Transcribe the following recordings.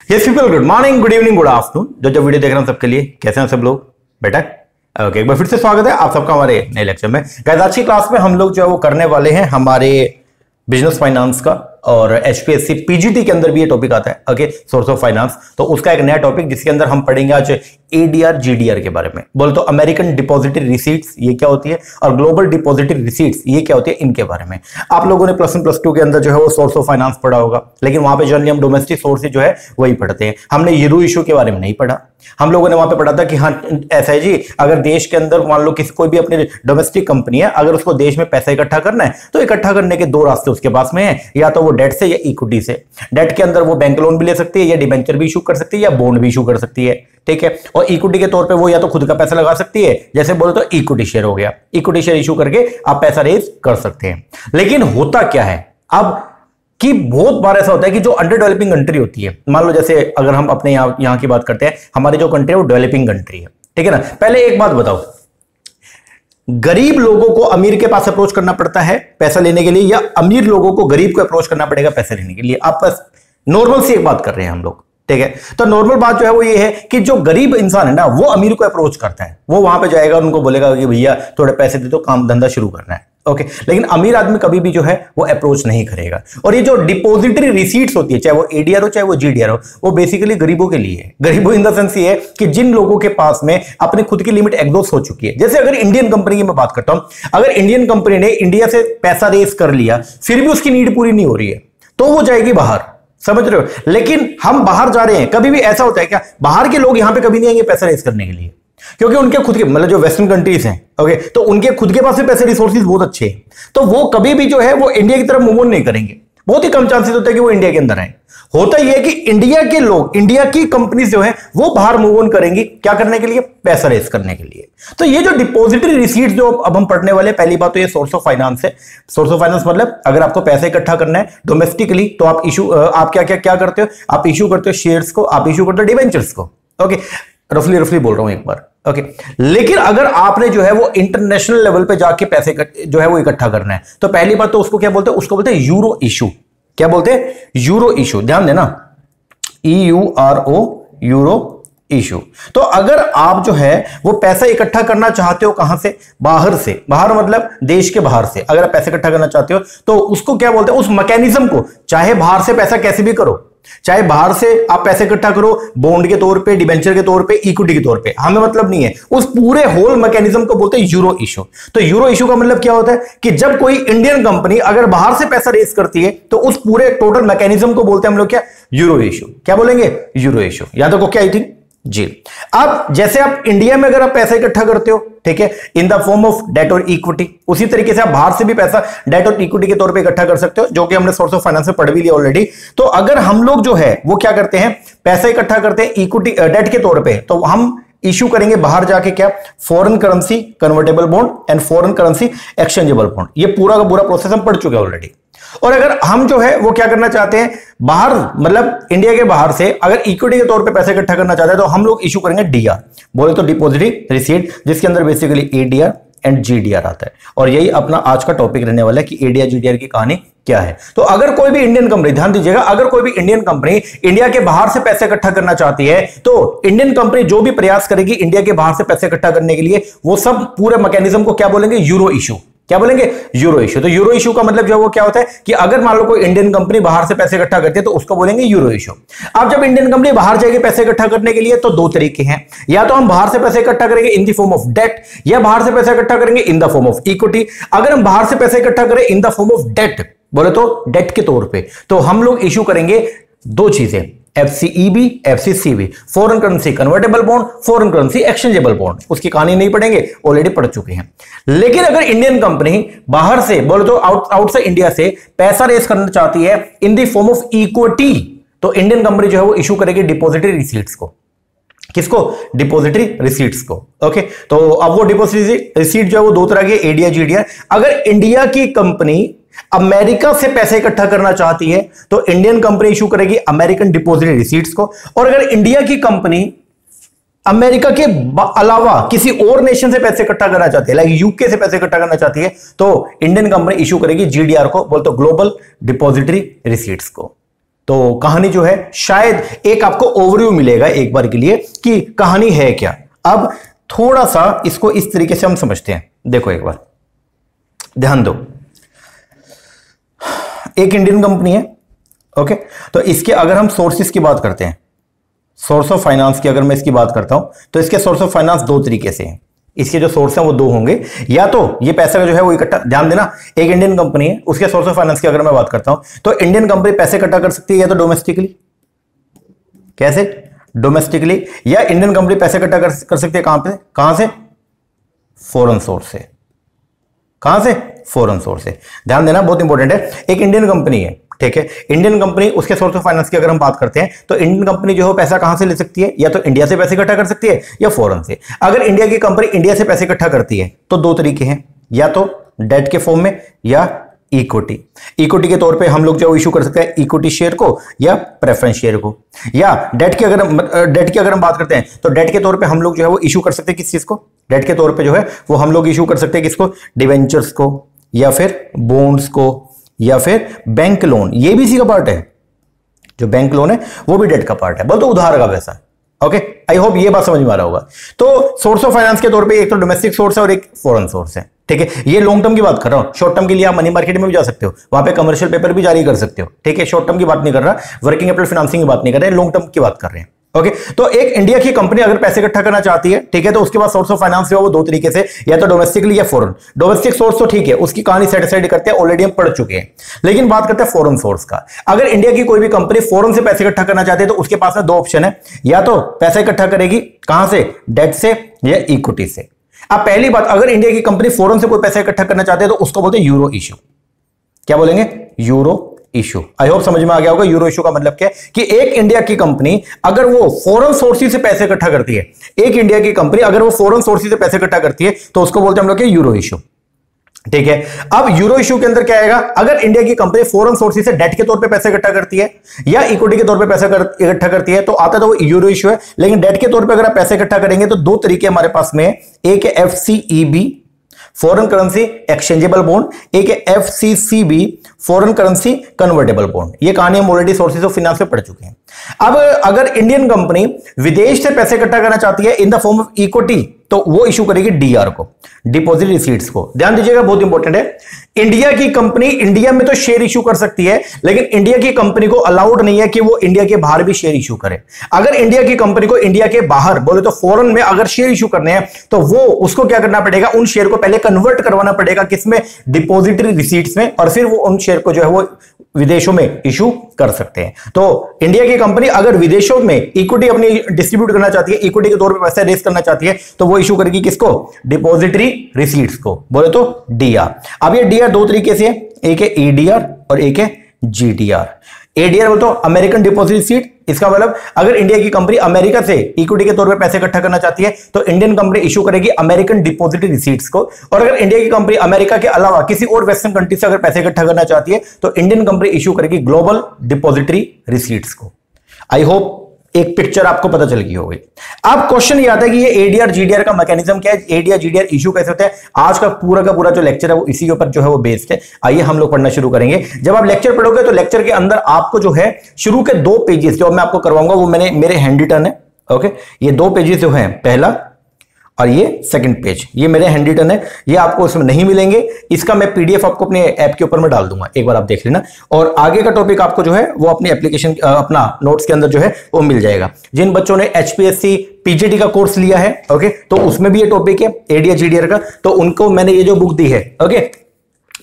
Yes people, good morning, good evening, good afternoon. जो video देख रहे हैं सबके लिए कैसे हैं सब लोग? बेटा ओके, एक बार फिर से स्वागत है आप सबका हमारे नए लेक्चर में। गाइस आज की क्लास में हम लोग जो है वो करने वाले हैं हमारे बिजनेस फाइनेंस का, और एचपीएससी पीजीटी के अंदर भी ये टॉपिक आता है। ओके, सोर्स ऑफ फाइनेंस, तो उसका एक नया टॉपिक जिसके अंदर हम पढ़ेंगे आज एडीआर जीडीआर के बारे में। बोल तो अमेरिकन डिपॉजिटरी रिसीट्स ये क्या होती है, और ग्लोबल डिपॉजिटरी रिसीट्स ये क्या होती है, इनके बारे में। आप लोगों ने प्लस 1 प्लस 2 के अंदर जो है वो सोर्स ऑफ फाइनेंस पढ़ा होगा, लेकिन वहां पे जनरली हम डोमेस्टिक सोर्स जो है वही पढ़ते हैं। हमने यूरो इशू के बारे में नहीं पढ़ा। हम लोगों ने वहां पे पढ़ा था कि हाँ ऐसा है जी, अगर देश के अंदर मान लो किसी कोई भी अपनी डोमेस्टिक कंपनी है, अगर उसको देश में पैसा इकट्ठा करना है तो इकट्ठा करने के दो रास्ते उसके पास में है, या तो वो डेट से या इक्विटी से। डेट के अंदर वो बैंक लोन भी ले सकती है, या डिबेंचर भी इशू कर सकती है, या बॉन्ड भी इशू कर सकती है। ठीक है, और इक्विटी के तौर पे वो या तो खुद का पैसा लगा सकती है, जैसे बोलो तो इक्विटी शेयर हो गया, इक्विटी शेयर इशू करके आप पैसा रेज कर सकते हैं। लेकिन होता क्या है अब कि बहुत बार ऐसा होता है कि जो अंडर डेवलपिंग कंट्री होती है, मान लो जैसे अगर हम अपने यहां की बात करते हैं, हमारी जो कंट्री है वो डेवलपिंग कंट्री है। ठीक है ना, पहले एक बात बताओ, गरीब लोगों को अमीर के पास अप्रोच करना पड़ता है पैसा लेने के लिए, या अमीर लोगों को गरीब को अप्रोच करना पड़ेगा पैसा लेने के लिए? आप बस नॉर्मल सी एक बात कर रहे हैं हम लोग। ठीक है, तो नॉर्मल बात जो है वो ये है कि जो गरीब इंसान है ना वो अमीर को अप्रोच करता है, वो वहां पे जाएगा, उनको बोलेगा कि भैया थोड़े पैसे दे दो, काम धंधा शुरू करना है। ओके, लेकिन अमीर आदमी कभी भी जो है वो अप्रोच नहीं करेगा। और ये जो डिपॉजिटरी रिसीट्स होती है, चाहे वो एडीआर हो चाहे वो जीडीआर हो, वो बेसिकली गरीबों के लिए है। गरीबों इन द सेंस ये है कि जिन लोगों के पास में अपनी खुद की लिमिट एग्जॉस्ट हो चुकी है। जैसे अगर इंडियन कंपनी की मैं बात करता हूं, अगर इंडियन कंपनी ने इंडिया से पैसा रेस कर लिया फिर भी उसकी नीड पूरी नहीं हो रही है तो वो जाएगी बाहर, समझ रहे हो? लेकिन हम बाहर जा रहे हैं, कभी भी ऐसा होता है क्या बाहर के लोग यहां पे कभी नहीं आएंगे पैसा रेस करने के लिए, क्योंकि उनके खुद के मतलब जो वेस्टर्न कंट्रीज हैं, ओके, तो उनके खुद के पास में पैसे रिसोर्सेज बहुत अच्छे हैं, तो वो कभी भी जो है वो इंडिया की तरफ मूव ऑन नहीं करेंगे। बहुत ही कम चांसेस होता है कि वो इंडिया के अंदर आए। होता यह है कि इंडिया के लोग, इंडिया की कंपनीज जो है वो बाहर मूव ऑन करेंगी, क्या करने के लिए? पैसा रेस करने के लिए। तो ये जो डिपॉजिटरी रिसीट्स जो अब हम पढ़ने वाले, पहली बात तो ये सोर्स ऑफ फाइनेंस है। सोर्स ऑफ फाइनेंस मतलब अगर आपको पैसा इकट्ठा करना है डोमेस्टिकली तो आप क्या करते हो? आप इशू करते हो शेयर्स को, आप इशू करते हो डिबेंचर्स को। ओके, रफली बोल रहा हूं एक बार। ओके, लेकिन अगर आपने जो है वो इंटरनेशनल लेवल पे जाके पैसे जो है वो इकट्ठा करना है, तो पहली बात तो उसको क्या बोलते हैं? उसको बोलते हैं यूरो इशू। क्या बोलते हैं? Euro issue. ध्यान देना, EURO, यूरो इशू। तो अगर आप जो है वो पैसा इकट्ठा करना चाहते हो, कहां से? बाहर से। बाहर मतलब देश के बाहर से अगर आप पैसा इकट्ठा करना चाहते हो तो उसको क्या बोलते हैं? उस मैकेनिज्म को, चाहे बाहर से पैसा कैसे भी करो, चाहे बाहर से आप पैसे इकट्ठा करो बॉन्ड के तौर पे, डिबेंचर के तौर पे, इक्विटी के तौर पे, हमें मतलब नहीं है, उस पूरे होल मैकेनिज्म को बोलते हैं यूरो इशू। तो यूरो इशू का मतलब क्या होता है कि जब कोई इंडियन कंपनी अगर बाहर से पैसा रेस करती है तो उस पूरे टोटल मैकेनिज्म को बोलते हैं हम लोग क्या? Euro issue. क्या बोलेंगे? Euro issue. याद रखो क्या आई थी जी। अब जैसे आप इंडिया में अगर आप पैसा इकट्ठा करते हो, ठीक है, in the form of debt और इक्विटी, उसी तरीके से आप बाहर से भी पैसा डेट और इक्विटी के तौर पे इकट्ठा कर सकते हो, जो कि हमने सोर्स ऑफ फाइनेंस में पढ़ भी लिया ऑलरेडी। तो अगर हम लोग जो है वो क्या करते हैं, पैसा इकट्ठा करते हैं इक्विटी डेट के तौर पे, तो हम इशू करेंगे बाहर जाके क्या? Foreign currency convertible bond and foreign currency exchangeable bond. ये पूरा का पूरा प्रोसेस हम पढ़ चुके हैं ऑलरेडी। और अगर हम जो है वो क्या करना चाहते हैं, बाहर मतलब इंडिया के बाहर से अगर इक्विटी के तौर पे पैसे इकट्ठा करना चाहते हैं तो हम लोग इशू करेंगे डीआर, बोले तो डिपॉजिटरी रिसीट, जिसके अंदर बेसिकली एडीआर एंड जीडीआर आता है। और यही अपना आज का टॉपिक रहने वाला है कि एडीआर जीडीआर की कहानी क्या है। तो अगर कोई भी इंडियन कंपनी, ध्यान दीजिएगा, अगर कोई भी इंडियन कंपनी इंडिया के बाहर से पैसे इकट्ठा करना चाहती है तो इंडियन कंपनी जो भी प्रयास करेगी इंडिया के बाहर से पैसे इकट्ठा करने के लिए, वो सब पूरे मैकेनिज्म को क्या बोलेंगे? Euro issue. क्या बोलेंगे? Euro issue. तो यूरो इशू का मतलब जो है वो क्या होता है कि अगर मान लो कोई इंडियन कंपनी बाहर से पैसे इकट्ठा करती है तो उसको बोलेंगे यूरो इशू। अब जब इंडियन कंपनी बाहर जाएगी पैसे इकट्ठा करने के लिए तो दो तरीके हैं, या तो हम बाहर से पैसे इकट्ठा करेंगे in the form of debt, या बाहर से पैसे इकट्ठा करेंगे in the form of equity. अगर हम बाहर से पैसे इकट्ठा करें in the form of debt, बोले तो डेट के तौर पे, तो हम लोग इशू करेंगे दो चीजें, FCEB, FCCB, foreign currency convertible bond, foreign currency exchangeable bond. उसकी कहानी नहीं पढ़ेंगे, ऑलरेडी पढ़ चुके हैं। लेकिन अगर इंडियन कंपनी बाहर से, बोले तो आउटसाइड इंडिया से पैसा रेस करना चाहती है in the form of equity, तो इंडियन कंपनी जो है वो इशू करेगी डिपॉजिटरी रिसीट्स को। किसको? डिपॉजिटरी रिसीट्स को। ओके, तो अब वो डिपॉजिटरी रिसीट जो है वो दो तरह के, एडीआर जीडीआर। अगर इंडिया की कंपनी अमेरिका से पैसे इकट्ठा करना चाहती है तो इंडियन कंपनी इशू करेगी अमेरिकन डिपॉजिटरी रिसीट्स को। और अगर इंडिया की कंपनी अमेरिका के अलावा किसी और नेशन से पैसे इकट्ठा करना चाहती है, लाइक यूके से पैसे इकट्ठा करना चाहती है, तो इंडियन कंपनी इशू करेगी जीडीआर को, बोलते ग्लोबल डिपॉजिटरी रिसीट्स को। तो कहानी जो है शायद एक आपको ओवरव्यू मिलेगा एक बार के लिए कि कहानी है क्या। अब थोड़ा सा इसको इस तरीके से हम समझते हैं। देखो एक बार ध्यान दो, एक इंडियन कंपनी है, ओके। तो इसके अगर हम सोर्सेस की बात करते हैं, सोर्स ऑफ फाइनेंस की अगर मैं इसकी बात करता हूं तो इसके सोर्स ऑफ फाइनेंस दो तरीके से हैं। इसके जो सोर्स हैं वो दो होंगे, या तो ये पैसा जो है वो इकट्ठा, ध्यान देना एक इंडियन कंपनी है, उसके सोर्स ऑफ फाइनेंस की अगर मैं बात करता हूं तो इंडियन कंपनी पैसे इकट्ठा कर सकती है या तो डोमेस्टिकली, कैसे, डोमेस्टिकली, या इंडियन कंपनी पैसे इकट्ठा कर सकती है कहां से, फॉरेन सोर्स से। कहां से, फॉरेन सोर्स से। ध्यान देना बहुत इंपॉर्टेंट है। एक इंडियन कंपनी है, ठीक है, इंडियन कंपनी, उसके सोर्स ऑफ फाइनेंस की अगर हम बात करते हैं तो इंडियन कंपनी जो है पैसा कहां से ले सकती है, या तो इंडिया से पैसे इकट्ठा कर सकती है या फॉरेन से। अगर इंडिया की कंपनी इंडिया से पैसे इकट्ठा करती है तो दो तरीके हैं, या तो डेट के फॉर्म में या इक्विटी के तौर पे हम लोग जो इशू कर सकते हैं इक्विटी शेयर को या प्रेफरेंस शेयर को। या डेट की अगर हम बात करते हैं तो डेट के तौर पे हम लोग जो है वो इशू कर सकते हैं किस चीज को, डेट के तौर पे जो है वो हम लोग इशू कर सकते हैं किसको, डिवेंचर्स को या फिर बॉन्ड्स को या फिर बैंक लोन। ये भी इसी का पार्ट है, जो बैंक लोन है वो भी डेट का पार्ट है, बोल तो उधार का पैसा। ओके, आई होप ये बात समझ में आ रहा होगा। तो सोर्स ऑफ फाइनेंस के तौर पे एक तो डोमेस्टिक सोर्स है और एक फॉरेन सोर्स है, ठीक है। ये लॉन्ग टर्म की बात कर रहा हूं, शॉर्ट टर्म के लिए आप मनी मार्केट में भी जा सकते हो, वहां पे कमर्शियल पेपर भी जारी कर सकते हो, ठीक है। शॉर्ट टर्म की बात नहीं कर रहा, वर्किंग कैपिटल फाइनेंसिंग की बात नहीं कर रहे, लॉन्ग टर्म की बात कर रहे हैं। ओके, तो एक इंडिया की कंपनी अगर पैसे इकट्ठा करना चाहती है, ठीक है, तो उसके बाद सोर्स ऑफ फाइनेंस जो है वो दो तरीके से, या तो डोमेस्टिकली या फॉरेन। डोमेस्टिक सोर्स तो ठीक है, उसकी कहानी सेटिस्फाइड करते हैं, ऑलरेडी हम पढ़ चुके हैं। लेकिन बात करते हैं फॉरेन सोर्स का। अगर इंडिया की कोई भी कंपनी फॉरेन से पैसे इकट्ठा करना चाहती है तो उसके पास में दो ऑप्शन है, या तो पैसा इकट्ठा करेगी कहां से, डेट से या इक्विटी से। अब पहली बात, अगर इंडिया की कंपनी फॉरेन से कोई पैसा इकट्ठा करना चाहते हैं तो उसको बोलते हैं यूरो इशू। क्या बोलेंगे, यूरो इशू। आई होप समझ में आ गया होगा। यूरो इशू का मतलब क्या है कि एक इंडिया की कंपनी अगर वो फॉरेन सोर्सेज से पैसे इकट्ठा करती है, एक इंडिया की कंपनी अगर वो फॉरेन सोर्सेज से पैसे इकट्ठा करती है तो उसको बोलते हैं हम लोग के यूरो इशू, ठीक है। अब यूरो इशू के अंदर क्या आएगा, अगर इंडिया की कंपनी फॉरेन सोर्सेज से डेट के तौर पे पैसे इकट्ठा करती है या इक्विटी के तौर पे पैसा इकट्ठा करती है तो आता तो वो यूरो इशू है। लेकिन डेट के तौर पे अगर आप पैसे इकट्ठा करेंगे तो दो तरीके हमारे पास में, एक है FCEB foreign currency exchangeable bond, एक है FCCB foreign currency convertible bond. ये कहानी हम ऑलरेडी सोर्सेज ऑफ फाइनेंस में पढ़ चुके हैं। अब अगर इंडियन कंपनी विदेश से पैसे इकट्ठा करना चाहती है in the form of equity तो वो इशू करेगी DR को, डिपॉजिट रिसीट्स को। ध्यान दीजिएगा बहुत इंपॉर्टेंट है। इंडिया की कंपनी इंडिया में तो शेयर इशू कर सकती है, लेकिन इंडिया की कंपनी को अलाउड नहीं है कि वो इंडिया के बाहर भी शेयर इशू करे। अगर इंडिया की कंपनी को इंडिया के बाहर बोले तो फॉरेन में अगर शेयर इशू करने हैं तो वो उसको क्या करना पड़ेगा, उन शेयर को पहले कन्वर्ट करवाना पड़ेगा किसमें, डिपॉजिटरी रिसीट्स में, और फिर वो उन शेयर को जो है वो विदेशों में इशू कर सकते हैं। तो इंडिया की कंपनी अगर विदेशों में इक्विटी अपनी डिस्ट्रीब्यूट करना चाहती है, इक्विटी के तौर पे पैसा रेस करना चाहती है तो वो इशू करेगी किसको, डिपॉजिटरी रिसीट्स को, बोले तो DR। अब ये DR दो तरीके से है, एक है ADR और एक है GDR। ADR बोलते हो अमेरिकन डिपॉजिट रिसीट। इसका मतलब अगर इंडिया की कंपनी अमेरिका से इक्विटी के तौर पे पैसे इकट्ठा करना चाहती है तो इंडियन कंपनी इशू करेगी अमेरिकन डिपॉजिटरी रिसीट्स को। और अगर इंडिया की कंपनी अमेरिका के अलावा किसी और वेस्टर्न कंट्री से अगर पैसे इकट्ठा करना चाहती है तो इंडियन कंपनी इशू करेगी ग्लोबल डिपॉजिटरी रिसीट्स को। आई होप एक पिक्चर आपको पता चल गई होगी। अब क्वेश्चन ये आता है कि ये ADR GDR का मैकेनिज्म क्या है, ADR GDR इशू कैसे होता है। आज का पूरा जो लेक्चर है वो इसी के ऊपर जो है वो बेस्ड है। आइए हम लोग पढ़ना शुरू करेंगे। जब आप लेक्चर पढ़ोगे तो लेक्चर के अंदर आपको जो है शुरू के दो पेजेस जो मैं आपको करवाऊंगा वो मेरे हैंड रिटन है। ओके, ये दो पेजेस जो है, पहला और ये सेकंड पेज, ये मेरे हैंड रिटन है, ये आपको इसमें नहीं मिलेंगे। इसका मैं PDF आपको अपने ऐप के ऊपर में डाल दूंगा, एक बार आप देख लेना। और आगे का टॉपिक आपको जो है वो अपनी एप्लीकेशन अपना नोट्स के अंदर जो है वो मिल जाएगा। जिन बच्चों ने HPSC PGT का कोर्स लिया है, ओके, तो उसमें भी ये टॉपिक है ADR GDR का, तो उनको मैंने ये जो बुक दी है, ओके,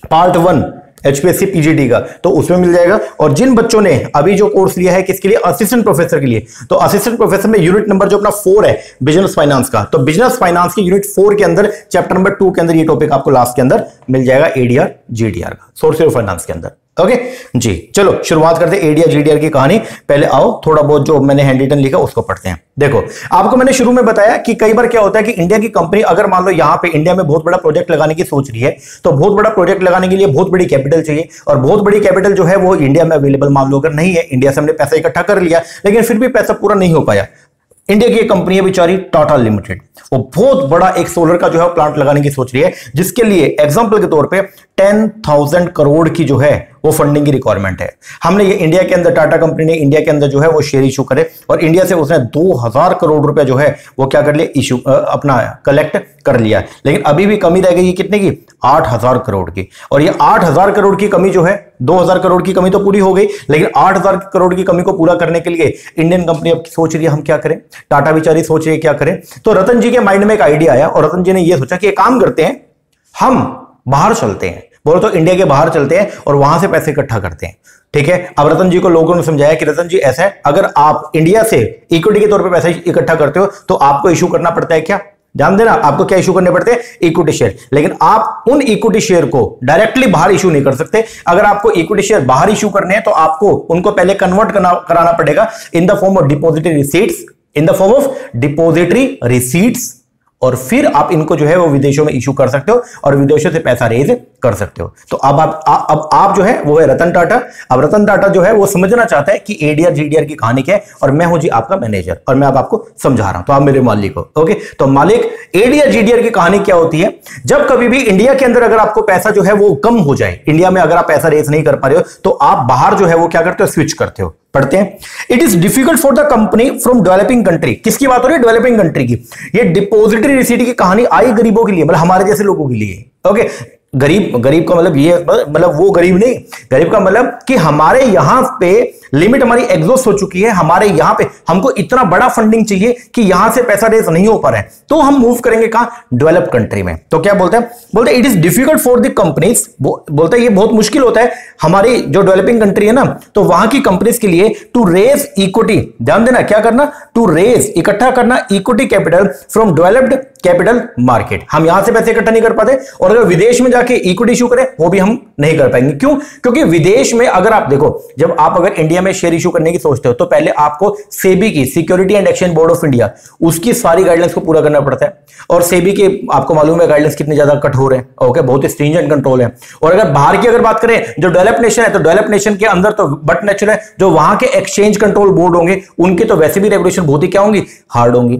पार्ट 1 HPSC PGT का, तो उसमें मिल जाएगा। और जिन बच्चों ने अभी जो कोर्स लिया है किसके लिए, असिस्टेंट प्रोफेसर के लिए, तो असिस्टेंट प्रोफेसर में यूनिट नंबर जो अपना 4 है बिजनेस फाइनेंस का, तो बिजनेस फाइनेंस की यूनिट 4 के अंदर चैप्टर नंबर 2 के अंदर ये टॉपिक आपको लास्ट के अंदर मिल जाएगा, ADR GDR का, सोर्सेज ऑफ फाइनेंस के अंदर। ओके जी, चलो शुरुआत करते हैं ADR GDR की कहानी। पहले आओ थोड़ा बहुत जो मैंने हैंड रिटन लिखा उसको पढ़ते हैं। देखो, आपको मैंने शुरू में बताया कि कई बार क्या होता है कि इंडिया की कंपनी अगर मान लो यहां पे इंडिया में बहुत बड़ा प्रोजेक्ट लगाने की सोच रही है, तो बहुत बड़ा प्रोजेक्ट लगाने के लिए बहुत बड़ी कैपिटल चाहिए, और बहुत बड़ी कैपिटल जो है वो इंडिया में अवेलेबल मान लो अगर नहीं है, इंडिया से हमने पैसा इकट्ठा कर लिया लेकिन फिर भी पैसा पूरा नहीं हो पाया। इंडिया की एक कंपनी है बेचारी टाटा लिमिटेड, वो बहुत बड़ा एक सोलर का जो है प्लांट लगाने की सोच रही है, जिसके लिए एग्जांपल के तौर पे 10,000 करोड़ की जो है वो फंडिंग की रिक्वायरमेंट है। हमने ये इंडिया के अंदर, टाटा कंपनी ने इंडिया के अंदर जो है वो शेयर इशू करे और इंडिया से उसने 2000 करोड़ रुपए जो है वो क्या कर लिया, इशू अपना कलेक्ट कर लिया। लेकिन अभी भी कमी रह गई कितने की, 8000 करोड़ की। और ये 8000 करोड़ की कमी जो है, 2000 करोड़ की कमी तो पूरी हो गई, लेकिन 8000 करोड़ की कमी को पूरा करने के लिए इंडियन कंपनी अब सोच रही है हम क्या करें, टाटा बेचारी सोच रही है क्या करें। तो रतन जी के माइंड में एक आइडिया आया और रतन जी ने यह सोचा कि एक काम करते हैं, हम बाहर चलते हैं, बोलो तो इंडिया के बाहर चलते हैं और वहां से पैसे इकट्ठा करते हैं। ठीक है, अब रतन जी को लोगों ने समझाया कि रतन जी ऐसा है, अगर आप इंडिया से इक्विटी के तौर पे पैसा इकट्ठा करते हो तो आपको इशू करना पड़ता है क्या, ध्यान देना, आपको क्या इशू करने पड़ते हैं, इक्विटी शेयर। लेकिन आप उन इक्विटी शेयर को डायरेक्टली बाहर इशू नहीं कर सकते। अगर आपको इक्विटी शेयर बाहर इशू करने हैं तो आपको उनको पहले कन्वर्ट कराना पड़ेगा इन the form of depository receipts, in the form of depository receipts, और फिर आप इनको जो है वो विदेशों में इशू कर सकते हो और विदेशों से पैसा रेज कर सकते हो। तो अब आप जो है वो है रतन टाटा। अब रतन टाटा जो है वो समझना चाहता है कि एडीआर जीडीआर की कहानी क्या है, और मैं हूं जी आपका मैनेजर और मैं अब आपको समझा रहा हूं, तो आप मेरे मालिक हो। ओके, तो मालिक, एडीआर जीडीआर की कहानी क्या होती है, जब कभी भी इंडिया के अंदर अगर आपको पैसा जो है वो कम हो जाए, इंडिया में अगर आप पैसा रेज नहीं कर पा रहे हो तो आप बाहर जो है वो क्या करते हो, स्विच करते हो। पढ़ते हैं, it is difficult for the company from developing country. किसकी बात हो रही है, डेवलपिंग कंट्री की। ये डिपॉजिटरी रिसीट की कहानी आई गरीबों के लिए, मतलब हमारे जैसे लोगों के लिए। ओके, गरीब का मतलब ये, मतलब वो गरीब नहीं, गरीब का मतलब कि हमारे यहां पे लिमिट हमारी एग्जॉस्ट हो चुकी है, हमारे यहां पे हमको इतना बड़ा फंडिंग चाहिए कि यहां से पैसा रेज नहीं हो पा रहा है, तो हम मूव करेंगे कहां, डेवलप कंट्री में। तो क्या बोलते हैं, बोलते हैं it is difficult for the companies, बोलते हैं ये बहुत मुश्किल होता है हमारी जो डेवलपिंग कंट्री है ना, तो वहां की कंपनीज के लिए टू रेज इक्विटी, ध्यान देना क्या करना, टू रेज, इकट्ठा करना equity capital from developed capital market. हम यहां से पैसे इकट्ठा नहीं कर पाते, और अगर विदेश में जाके इक्विटी इशू करें वो भी हम नहीं कर पाएंगे। क्यों, क्योंकि विदेश में अगर आप देखो, जब आप अगर इंडिया में शेयर इशू करने की सोचते हो तो पहले आपको सेबी की, security and exchange board of India, उसकी सारी गाइडलाइंस को पूरा करना पड़ता है। और सेबी के आपको मालूम है गाइडलाइंस कितनी ज्यादा कठोर है। ओके, बहुत स्ट्रिंजेंट कंट्रोल है। और अगर बाहर की अगर बात करें, जो डेवलप नेशन है, तो डेवलप नेशन के अंदर तो बट नेचुरल है, जो वहां के एक्सचेंज कंट्रोल बोर्ड होंगे उनके तो वैसे भी रेगुलेशन बहुत ही क्या होंगी, हार्ड होंगी।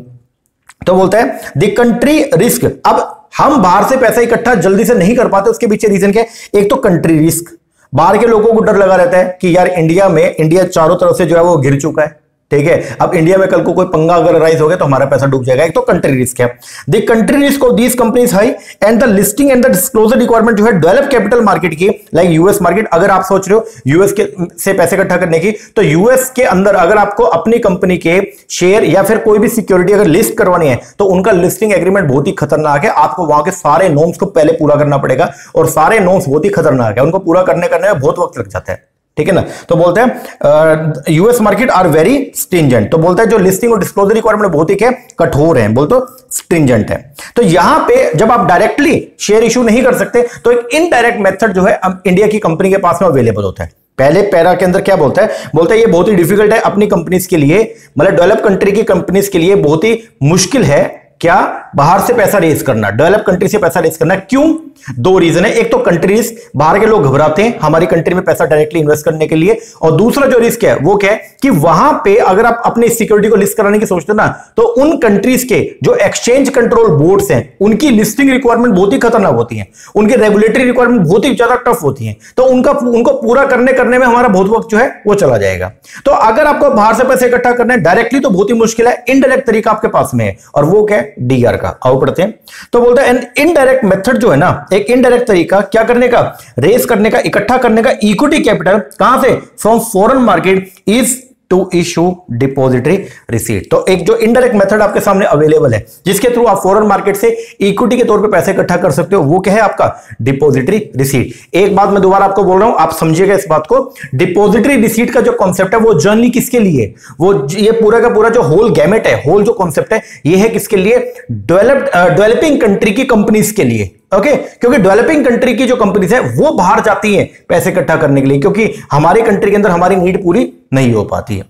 तो बोलता है द कंट्री रिस्क। अब हम बाहर से पैसा इकट्ठा जल्दी से नहीं कर पाते, उसके पीछे रीजन क्या है, एक तो कंट्री रिस्क, बाहर के लोगों को डर लगा रहता है कि यार इंडिया चारों तरफ से जो है वो घिर चुका है। ठीक है, अब इंडिया में कल को कोई पंगा अगर राइज हो गया तो हमारा पैसा डूब जाएगा। एक तो कंट्री रिस्क है, the country risk of these companies high and the listing and the disclosure requirement जो है डेवलप कैपिटल मार्केट की, लाइक यूएस मार्केट। अगर आप सोच रहे हो यूएस के से पैसे इकट्ठा करने की, तो यूएस के अंदर अगर आपको अपनी कंपनी के शेयर या फिर कोई भी सिक्योरिटी अगर लिस्ट करवानी है तो उनका लिस्टिंग एग्रीमेंट बहुत ही खतरनाक है। आपको वहां के सारे नॉर्म्स को पहले पूरा करना पड़ेगा, और सारे नॉर्म्स बहुत ही खतरनाक है, उनको पूरा करने में बहुत वक्त लग जाता है। ठीक है ना, तो बोलते हैं US market are very stringent. तो बोलता है जो लिस्टिंग और डिस्क्लोजर रिक्वायरमेंट बहुत ही क्या कठोर है, बोलते स्ट्रिंजेंट है। तो यहां पे जब आप डायरेक्टली शेयर इशू नहीं कर सकते तो एक इनडायरेक्ट मेथड जो है अब इंडिया की कंपनी के पास में अवेलेबल होता है। पहले पैरा के अंदर क्या बोलता है ये बहुत ही डिफिकल्ट है अपनी कंपनीज के लिए, मतलब डेवलप कंट्री की कंपनीज के लिए बहुत ही मुश्किल है क्या, बाहर से पैसा रेज करना, डेवलप कंट्री से पैसा रेज करना। क्यों, दो रीजन है, एक तो कंट्री रिस्क, बाहर के लोग घबराते हैं हमारी कंट्री में पैसा डायरेक्टली इन्वेस्ट करने के लिए, और दूसरा जो रिस्क है वो क्या है कि वहां पे अगर आप अपनी सिक्योरिटी को लिस्ट कराने की सोचते हो ना, तो उन कंट्रीज के जो एक्सचेंज कंट्रोल बोर्ड्स हैं उनकी लिस्टिंग रिक्वायरमेंट बहुत ही खतरनाक होती है, उनकी रेगुलेटरी रिक्वायरमेंट बहुत ही ज्यादा टफ होती है, तो उनको पूरा करने में हमारा बहुत वक्त जो है वो चला जाएगा। तो अगर आपको बाहर से पैसे इकट्ठा करना है डायरेक्टली तो बहुत ही मुश्किल है, इनडायरेक्ट तरीका आपके पास में है, और वो क्या है, डीआर का। आओ पढ़ते हैं। तो बोलते हैं इनडायरेक्ट मेथड जो है ना, एक इनडायरेक्ट तरीका क्या करने का, रेस करने का, इकट्ठा करने का इक्विटी कैपिटल, कहां से, from foreign market, is to issue depository receipt. तो एक जो इनडायरेक्ट मेथड आपके सामने अवेलेबल है जिसके थ्रू आप फॉरेन मार्केट से इक्विटी के तौर पे पैसे इकट्ठा कर सकते हो, वो क्या है आपका, डिपॉजिटरी रिसीट। एक बात मैं दोबारा आपको बोल रहा हूं, आप समझिएगा इस बात को, डिपॉजिटरी रिसीट का जो कॉन्सेप्ट है वो जनरली किसके लिए, वो ये पूरा का पूरा जो होल गैमेट है, होल जो कॉन्सेप्ट है ये है किसके लिए, डेवलपिंग कंट्री की कंपनीज के लिए। ओके, क्योंकि डेवलपिंग कंट्री की जो कंपनीज है वो बाहर जाती हैं पैसे इकट्ठा करने के लिए, क्योंकि हमारी कंट्री के अंदर हमारी नीड पूरी नहीं हो पाती है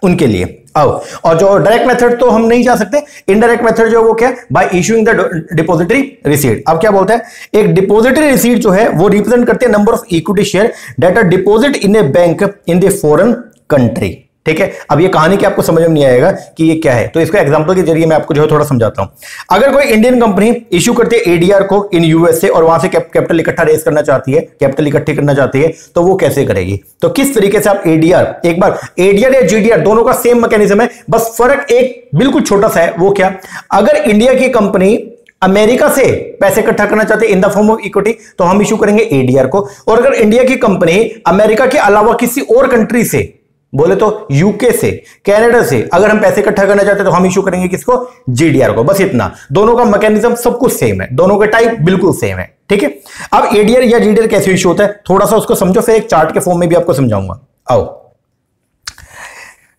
उनके लिए। आओ, और जो डायरेक्ट मेथड तो हम नहीं जा सकते, इनडायरेक्ट मेथड जो वो क्या, bye issuing the depository receipt. अब क्या बोलता है, एक डिपॉजिटरी रिसीट जो है वो रिप्रेजेंट करती है number of equity share that are deposit in a bank in the foreign country. ठीक है। अब ये कहानी की आपको समझ में नहीं आएगा कि ये क्या है, तो इसको एग्जांपल के जरिए मैं आपको जो है थोड़ा समझाता हूं। अगर कोई इंडियन कंपनी इश्यू करती है एडीआर को इन यूएसए और वहां से कैपिटल इकट्ठा रेस करना चाहती है, कैपिटल इकट्ठी करना चाहती है, तो वो कैसे करेगी? तो किस तरीके से आप एडीआर, एक बार एडीआर या जीडीआर दोनों का सेम मैकेनिज्म है, बस फर्क एक बिल्कुल छोटा सा है। वो क्या? अगर इंडिया की कंपनी अमेरिका से पैसे इकट्ठा करना चाहते हैं इन द फॉर्म ऑफ इक्विटी, तो हम इशू करेंगे एडीआर को। और अगर इंडिया की कंपनी अमेरिका के अलावा किसी और कंट्री से, बोले तो यूके से, कनाडा से, अगर हम पैसे इकट्ठा करना चाहते हैं तो हम इशू करेंगे किसको? जीडीआर को। बस इतना, दोनों का मैकेनिज्म सब कुछ सेम है, दोनों के टाइप बिल्कुल सेम है, ठीक है। अब एडीआर या जीडीआर कैसे इशू होता है थोड़ा सा उसको समझो, फिर एक चार्ट के फॉर्म में भी आपको समझाऊंगा। आओ,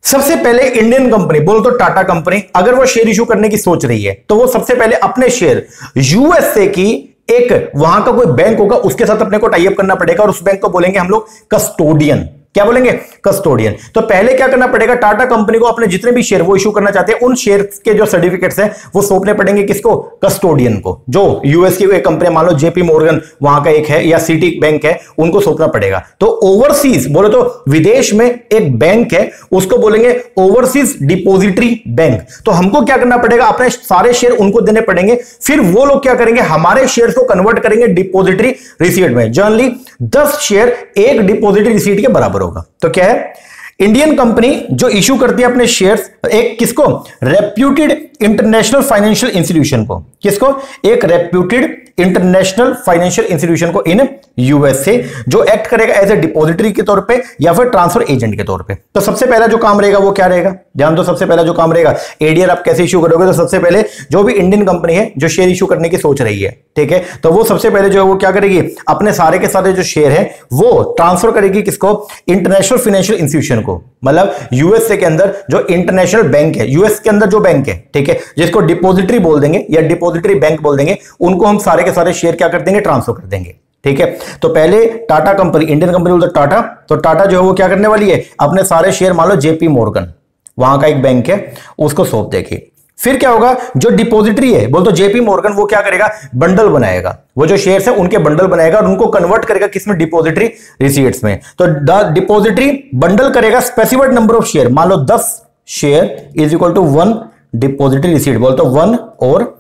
सबसे पहले इंडियन कंपनी, बोलो तो टाटा कंपनी, अगर वो शेयर इशू करने की सोच रही है तो वो सबसे पहले अपने शेयर यूएसए की एक वहां का कोई बैंक होगा उसके साथ अपने को टाई अप करना पड़ेगा, और उस बैंक को बोलेंगे हम लोग कस्टोडियन। क्या बोलेंगे? कस्टोडियन। तो पहले क्या करना पड़ेगा? टाटा कंपनी को अपने जितने भी शेयर वो इशू करना चाहते हैं उन शेयर के जो सर्टिफिकेट्स हैं वो सौंपने पड़ेंगे किसको? कस्टोडियन को। जो यूएस की एक कंपनी, मान लो जेपी मॉर्गन वहां का एक है या सिटी बैंक है, उनको सौंपना पड़ेगा। तो ओवरसीज, बोले तो विदेश में एक बैंक है, उसको बोलेंगे ओवरसीज डिपोजिटरी बैंक। तो हमको क्या करना पड़ेगा? अपने सारे शेयर उनको देने पड़ेंगे, फिर वो लोग क्या करेंगे? हमारे शेयर को कन्वर्ट करेंगे डिपोजिटरी रिसीट में। जनरली 10 शेयर एक डिपोजिटरी रिसीट के बराबर होगा। तो क्या है? इंडियन कंपनी जो इशू करती है अपने शेयर्स एक किसको? रेप्यूटेड इंटरनेशनल फाइनेंशियल इंस्टीट्यूशन को। किसको? एक रेप्यूटेड इंटरनेशनल फाइनेंशियल इंस्टीट्यूशन को इन यूएसए, जो एक्ट करेगा एज ए डिपॉजिटरी के तौर पे या फिर ट्रांसफर एजेंट के तौर पे। तो सबसे पहला जो काम रहेगा वो क्या रहेगा? ध्यान दो, सबसे पहला जो काम रहेगा, एडीआर आप कैसे इशू करोगे? तो सबसे पहले जो भी इंडियन कंपनी है जो शेयर इशू करने की सोच रही है, ठीक है, तो वो सबसे पहले जो है वो क्या करेगी? अपने सारे के सारे जो शेयर है वो ट्रांसफर करेगी किसको? इंटरनेशनल फाइनेंशियल इंस्टीट्यूशन को। मतलब यूएसए के अंदर जो इंटरनेशनल बैंक है, यूएस के अंदर जो बैंक है, ठीक है, जिसको डिपॉजिटरी बोल देंगे या डिपॉजिटरी बैंक बोल देंगे, उनको हम सारे के सारे शेयर क्या कर देंगे? ट्रांसफर कर देंगे, ठीक है। तो पहले टाटा कंपनी, इंडियन कंपनी बोलते टाटा, तो टाटा जो है वो क्या करने वाली है? अपने सारे शेयर, मान लो जेपी मॉर्गन वहां का एक बैंक है, उसको सौंप देगी। फिर क्या होगा? जो डिपॉजिटरी है, बोल तो जेपी मॉर्गन, वो क्या करेगा? बंडल बनाएगा, वो जो शेयर्स है उनके बंडल बनाएगा और उनको कन्वर्ट करेगा किसमें? डिपॉजिटरी रिसीट्स में। तो डिपॉजिटरी बंडल करेगा स्पेसिफाइड नंबर ऑफ शेयर, मान लो 10 share is equal to 1 depository receipt, बोल तो 1 और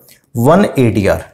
1 एडीआर।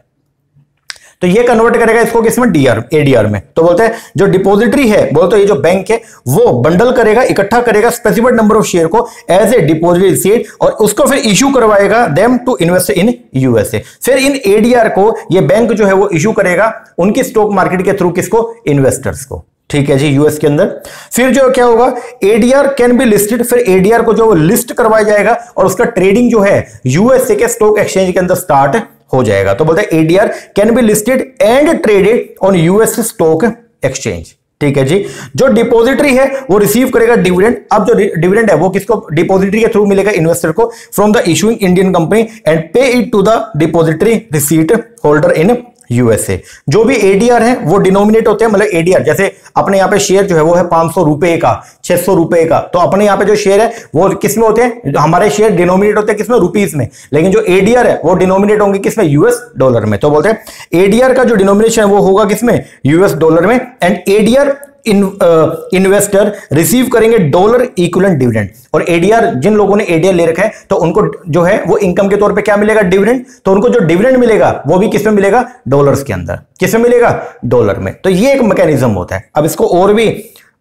तो ये कन्वर्ट करेगा इसको किसमें? एडीआर में। तो बोलते हैं जो डिपॉजिटरी है, बोलते तो ये जो बैंक है वो बंडल करेगा, इकट्ठा करेगा स्पेसिफाइड नंबर ऑफ शेयर को एज ए डिपॉजिटरी रिसीट, और उसको फिर इशू करवाएगा them to invest in USA. फिर इन एडीआर को ये बैंक जो है वो इशू करेगा उनकी स्टॉक मार्केट के थ्रू किसको? इन्वेस्टर्स को, ठीक है जी, यूएस के अंदर। फिर जो क्या होगा? एडीआर कैन बी लिस्टेड, फिर एडीआर को जो लिस्ट करवाया जाएगा और उसका ट्रेडिंग जो है यूएसए के स्टॉक एक्सचेंज के अंदर स्टार्ट हो जाएगा। तो बोलते हैं ADR can be listed and traded on US stock exchange, ठीक है जी। जो डिपॉजिटरी है वो रिसीव करेगा डिविडेंड। अब जो डिविडेंड है वो किसको? डिपॉजिटरी के थ्रू मिलेगा इन्वेस्टर को from the issuing Indian company and pay it to the depository receipt holder in USA. जो भी एडीआर है वो डिनोमिनेट होते हैं, मतलब एडीआर जैसे अपने यहाँ पे शेयर जो है वो है 500 रुपए का, 600 रुपए का, तो अपने यहाँ पे जो शेयर है वो किसमें होते हैं? हमारे शेयर डिनोमिनेट होते हैं किसमें? रुपीस में। लेकिन जो एडीआर है वो डिनोमिनेट होंगे किसमें? यूएस डॉलर में। तो बोलते हैं एडीआर का जो डिनोमिनेशन है वो होगा किसमें? यूएस डॉलर में। एंड एडीआर इन्वेस्टर रिसीव करेंगे डॉलर इक्विवेलेंट डिविडेंड। और एडीआर, जिन लोगों ने एडीआर ले रखा है तो उनको जो है वो इनकम के तौर पे क्या मिलेगा? डिविडेंड। तो उनको जो डिविडेंड मिलेगा वो भी किसमें मिलेगा? डॉलर्स के अंदर। किसमें मिलेगा? डॉलर में। तो ये एक मैकेनिज्म होता है। अब इसको और भी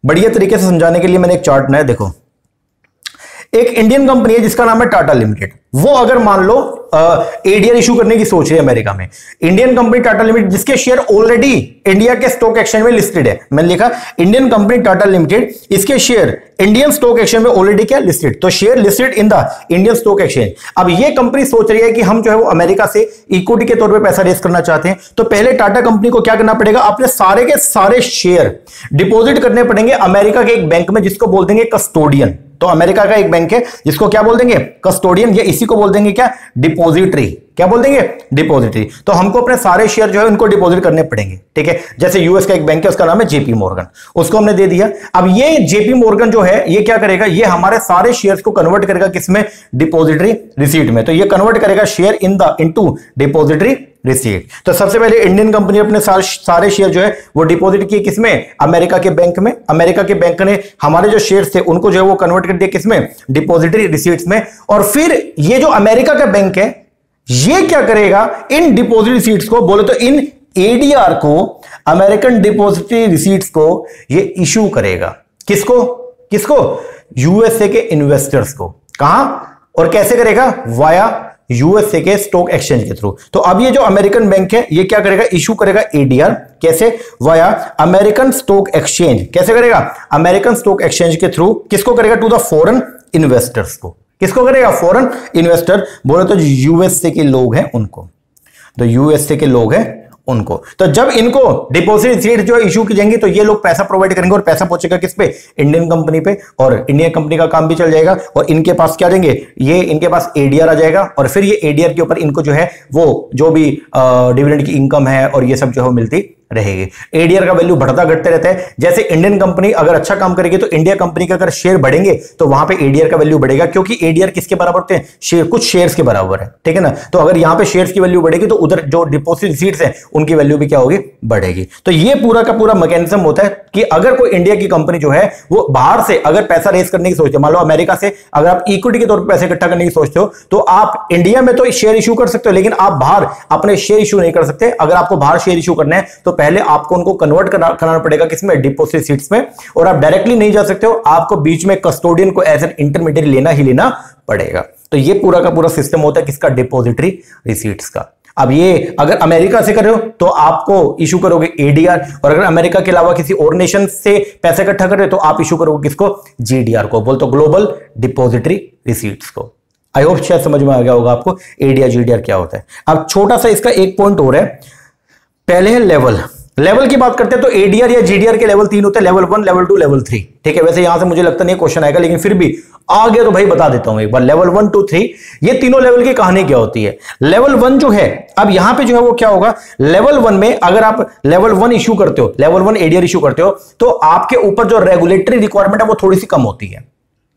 बढ़िया तरीके से समझाने के लिए मैंने एक चार्ट बनाया, देखो। एक इंडियन कंपनी है जिसका नाम है टाटा लिमिटेड, वो अगर मान लो एडीआर इशू करने की सोच रही है अमेरिका में, इंडियन कंपनी टाटा लिमिटेड जिसके शेयर ऑलरेडी इंडिया के स्टॉक एक्सचेंज में लिस्टेड है, मैंने लिखा इंडियन कंपनी टाटा लिमिटेड, इसके शेयर इंडियन स्टॉक एक्सचेंज में ऑलरेडी क्या लिस्टेड, तो share listed in the Indian stock exchange. अब ये कंपनी सोच रही है कि हम जो है वो अमेरिका से इक्विटी के तौर पे पैसा रेस करना चाहते हैं, तो पहले टाटा कंपनी को क्या करना पड़ेगा? अपने सारे के सारे शेयर डिपॉजिट करने पड़ेंगे अमेरिका के एक बैंक में जिसको बोल देंगे कस्टोडियन। तो अमेरिका का एक बैंक है जिसको क्या बोल देंगे? कस्टोडियन, या इसी को बोल देंगे क्या? डिपॉजिटरी। क्या बोल देंगे? डिपॉजिटरी। तो हमको अपने सारे शेयर जो है उनको डिपॉजिट करने पड़ेंगे, ठीक है। जैसे यूएस का एक बैंक है उसका नाम है जेपी मॉर्गन, उसको हमने दे दिया। अब ये जेपी मॉर्गन जो है ये क्या करेगा? ये हमारे सारे शेयर्स को कन्वर्ट करेगा किसमें? डिपॉजिटरी रिसीट में। तो ये कन्वर्ट करेगा शेयर इनटू डिपॉजिटरी रिसीट। तो सबसे पहले इंडियन कंपनी अपने सारे शेयर जो है वो डिपॉजिट किए किसमें, अमेरिका के बैंक में। अमेरिका के बैंक ने हमारे जो शेयर थे उनको जो है वो कन्वर्ट कर दिया किसमें, डिपॉजिटरी रिसीट्स में। और फिर ये जो अमेरिका का बैंक है ये क्या करेगा, इन डिपॉजिटरी रिसीट्स को, बोले तो इन एडीआर को, अमेरिकन डिपॉजिटरी रिसीट्स को ये इशू करेगा। किसको किसको, यूएसए के इन्वेस्टर्स को। कहां और कैसे करेगा, वाया यूएसए के स्टॉक एक्सचेंज के थ्रू। तो अब ये जो अमेरिकन बैंक है ये क्या करेगा, इशू करेगा एडीआर। कैसे, वाया अमेरिकन स्टॉक एक्सचेंज। कैसे करेगा, अमेरिकन स्टॉक एक्सचेंज के थ्रू। किसको करेगा, टू द फॉरेन इन्वेस्टर्स को। किसको करेगा, फॉरेन इन्वेस्टर, बोले तो यूएसए के लोग हैं उनको, तो यूएसए के लोग हैं उनको। तो जब इनको डिपॉजिट रिसीट जो इशू की जाएंगी तो ये लोग पैसा प्रोवाइड करेंगे और पैसा पहुंचेगा किस पे, इंडियन कंपनी पे, और इंडियन कंपनी का काम भी चल जाएगा। और इनके पास क्या देंगे, ये इनके पास एडीआर आ जाएगा और फिर ये एडीआर के ऊपर इनको जो है वो जो भी डिविडेंड की इनकम है और ये सब जो है मिलती रहेगी। एडीआर का वैल्यू बढ़ता घटते रहता है। जैसे इंडियन कंपनी अगर अच्छा काम करेगी तो इंडिया कंपनी का अगर शेयर बढ़ेंगे तो वहां पे एडीआर का वैल्यू बढ़ेगा, क्योंकि एडीआर किसके बराबर होते हैं, शेयर, कुछ शेयर्स के बराबर है, ठीक है ना। तो अगर यहां पे शेयर्स की वैल्यू बढ़ेगी तो उधर जो डिपॉजिट रिसीट्स हैं उनकी वैल्यू भी क्या होगी, बढ़ेगी। तो ये पूरा का पूरा मैकेनिज्म होता है कि अगर कोई इंडिया की कंपनी जो है वो बाहर से अगर पैसा रेस करने की सोचते हो, मान लो अमेरिका से अगर आप इक्विटी के तौर पर पैसे इकट्ठा करने की सोचते हो तो आप इंडिया में तो शेयर इशू कर सकते हो, लेकिन आप बाहर अपने शेयर इशू नहीं कर सकते। अगर आपको बाहर शेयर इशू करना है तो पहले आपको उनको कन्वर्ट कराना पड़ेगा किसमें, डिपॉजिट रिसीट्स में। और आप डायरेक्टली नहीं जा सकते हो, आपको बीच में कस्टोडियन को एज एन इंटरमीडिएट लेना ही लेना पड़ेगा। तो ये पूरा का पूरा सिस्टम होता है किसका, डिपॉजिटरी रिसीट्स का। अब ये अगर अमेरिका से कर रहे हो तो आपको इशू करोगे एडीआर, और अगर अमेरिका के अलावा किसी और नेशन से पैसा इकट्ठा कर रहे हो तो आप इशू करोगे किसको, जीडीआर को, बोल तो ग्लोबल डिपॉजिटरी रिसीट्स को। आई होप शायद समझ में आ गया होगा आपको एडीआर जीडीआर क्या होता है। अब छोटा सा इसका एक पॉइंट हो रहा है, पहले है लेवल। लेवल की बात करते हैं तो एडीआर या जीडीआर के लेवल 3 होते हैं, लेवल 1, लेवल 2, लेवल 3, ठीक है। वैसे यहां से मुझे लगता नहीं क्वेश्चन आएगा, लेकिन फिर भी आ गया तो भाई बता देता हूं एक बार। लेवल 1, 2, 3 ये तीनों लेवल की कहानी क्या होती है। लेवल 1 जो है, अब यहां पे जो है वो क्या होगा, लेवल 1 में अगर आप लेवल 1 इशू करते हो, लेवल 1 एडीआर इशू करते हो तो आपके ऊपर जो रेगुलेटरी रिक्वायरमेंट है वो थोड़ी सी कम होती है,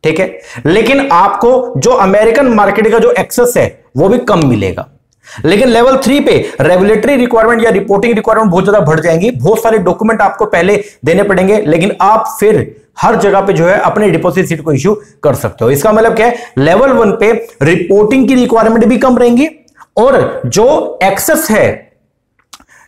ठीक है। लेकिन आपको जो अमेरिकन मार्केट का जो एक्सेस है वो भी कम मिलेगा। लेकिन लेवल 3 पे रेगुलेटरी रिक्वायरमेंट या रिपोर्टिंग रिक्वायरमेंट बहुत ज्यादा बढ़ जाएंगी, बहुत सारे डॉक्यूमेंट आपको पहले देने पड़ेंगे, लेकिन आप फिर हर जगह पे जो है अपने डिपॉजिट रिसीट को इशू कर सकते हो। इसका मतलब क्या है, लेवल 1 पे रिपोर्टिंग की रिक्वायरमेंट भी कम रहेंगी और जो एक्सेस है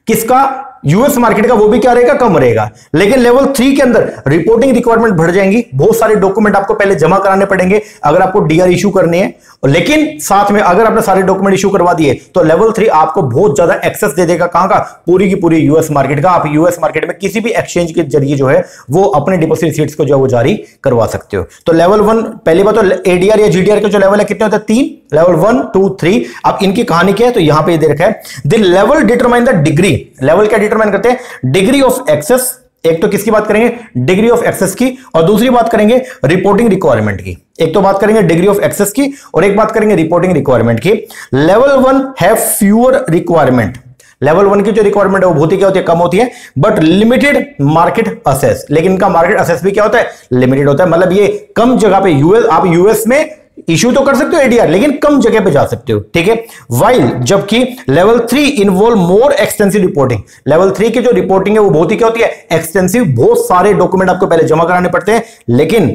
किसका, यूएस मार्केट का, वो भी क्या रहेगा, कम रहेगा। लेकिन लेवल 3 के अंदर रिपोर्टिंग रिक्वायरमेंट बढ़ जाएंगी, बहुत सारे डॉक्यूमेंट आपको पहले जमा कराने पड़ेंगे अगर आपको डीआर इशू करनी है। लेकिन साथ में अगर आपने सारे डॉक्यूमेंट इशू करवा दिए तो लेवल 3 आपको बहुत ज्यादा एक्सेस दे देगा, कहां का, पूरी की पूरी यूएस मार्केट का। आप यूएस मार्केट में किसी भी एक्सचेंज के जरिए जो है वो अपने डिपॉजिट रिसीट्स को जो है वो जारी करवा सकते हो। तो लेवल 1, पहली बात तो एडीआर या जीडीआर के जो लेवल है कितने होते हैं, 3, लेवल 1, 2, 3। अब इनकी कहानी क्या है तो यहां पे दे रखा है, the level determine the degree. Level क्या डिटरमाइन करते हैं, डिग्री ऑफ एक्सेस। एक तो किसकी बात करेंगे, डिग्री ऑफ एक्सेस की, और दूसरी बात करेंगे रिपोर्टिंग रिक्वायरमेंट की। एक तो बात करेंगे डिग्री ऑफ एक्सेस की और एक बात करेंगे रिपोर्टिंग रिक्वायरमेंट की। Level 1 have fewer requirement. Level 1 की जो रिक्वायरमेंट है वो बहुत ही क्या होती है, कम होती है, बट लिमिटेड मार्केट असेस। लेकिन इनका मार्केट असेस भी क्या होता है, लिमिटेड होता है। मतलब ये कम जगह पे आप यूएस में इशू तो कर सकते हो एडीआर, लेकिन कम जगह पे जा सकते हो, ठीक है। वाइल जबकि लेवल 3 इन्वॉल्व मोर एक्सटेंसिव रिपोर्टिंग। लेवल 3 की जो रिपोर्टिंग है वो बहुत ही क्या होती है, एक्सटेंसिव, बहुत सारे डॉक्यूमेंट आपको पहले जमा कराने पड़ते हैं, लेकिन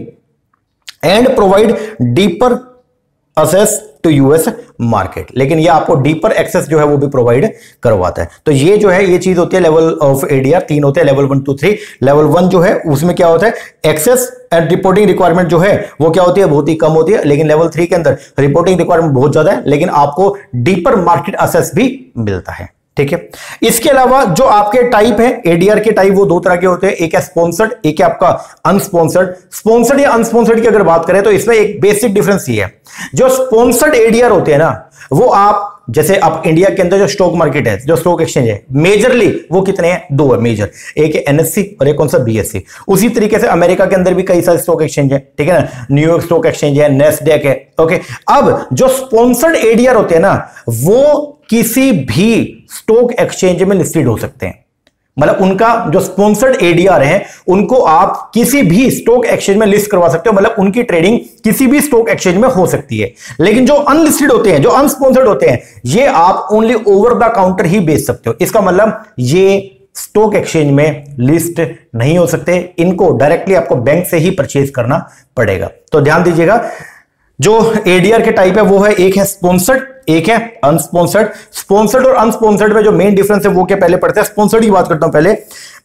and provide deeper access to US market. लेकिन ये आपको डीपर एक्सेस जो है वो भी प्रोवाइड करवाता है। तो ये जो है ये चीज होती है लेवल ऑफ एडीआर, 3 होते हैं, लेवल 1, 2, 3। लेवल 1 जो है उसमें क्या होता है, एक्सेस एंड रिपोर्टिंग रिक्वायरमेंट जो है वो क्या होती है, बहुत ही कम होती है। लेकिन लेवल 3 के अंदर रिपोर्टिंग रिक्वायरमेंट बहुत ज्यादा है, लेकिन आपको डीपर मार्केट असेस भी मिलता है, ठीक है। इसके अलावा जो आपके टाइप है एडीआर के टाइप, वो 2 तरह के होते हैं, एक है स्पॉन्सर्ड, एक है आपका अनस्पॉन्सर्ड। स्पॉन्सर्ड या अनस्पॉन्सर्ड की अगर बात करें तो इसमें एक बेसिक डिफरेंस ये है, जो स्पॉन्सर्ड एडीआर होते हैं ना, वो आप जैसे अब इंडिया के अंदर जो स्टॉक मार्केट है, जो स्टॉक एक्सचेंज है, मेजरली वो कितने हैं, 2 है मेजर, एक है एनएससी और एक कौन सा, बीएससी। उसी तरीके से अमेरिका के अंदर भी कई सारे स्टॉक एक्सचेंज है, ठीक है ना, न्यूयॉर्क स्टॉक एक्सचेंज है, नेस्डैक है, ओके। अब जो स्पॉन्सर्ड एडीआर होते हैं ना, वो किसी भी स्टॉक एक्सचेंज में लिस्टेड हो सकते हैं, मतलब उनका जो स्पॉन्सर्ड एडीआर है उनको आप किसी भी स्टॉक एक्सचेंज में लिस्ट करवा सकते हो, मतलब उनकी ट्रेडिंग किसी भी स्टॉक एक्सचेंज में हो सकती है। लेकिन जो अनलिस्टेड होते हैं, जो अनस्पॉन्सर्ड होते हैं, ये आप ओनली ओवर द काउंटर ही बेच सकते हो। इसका मतलब ये स्टॉक एक्सचेंज में लिस्ट नहीं हो सकते, इनको डायरेक्टली आपको बैंक से ही परचेज करना पड़ेगा। तो ध्यान दीजिएगा, जो एडीआर के टाइप है वो है, एक है स्पॉन्सर्ड, एक है अनस्पॉन्सर्ड। स्पॉन्सर्ड और अनस्पॉन्सर्ड में जो मेन डिफरेंस है वो क्या पहले पढ़ते हैं। स्पॉन्सर्ड की बात करता हूं पहले।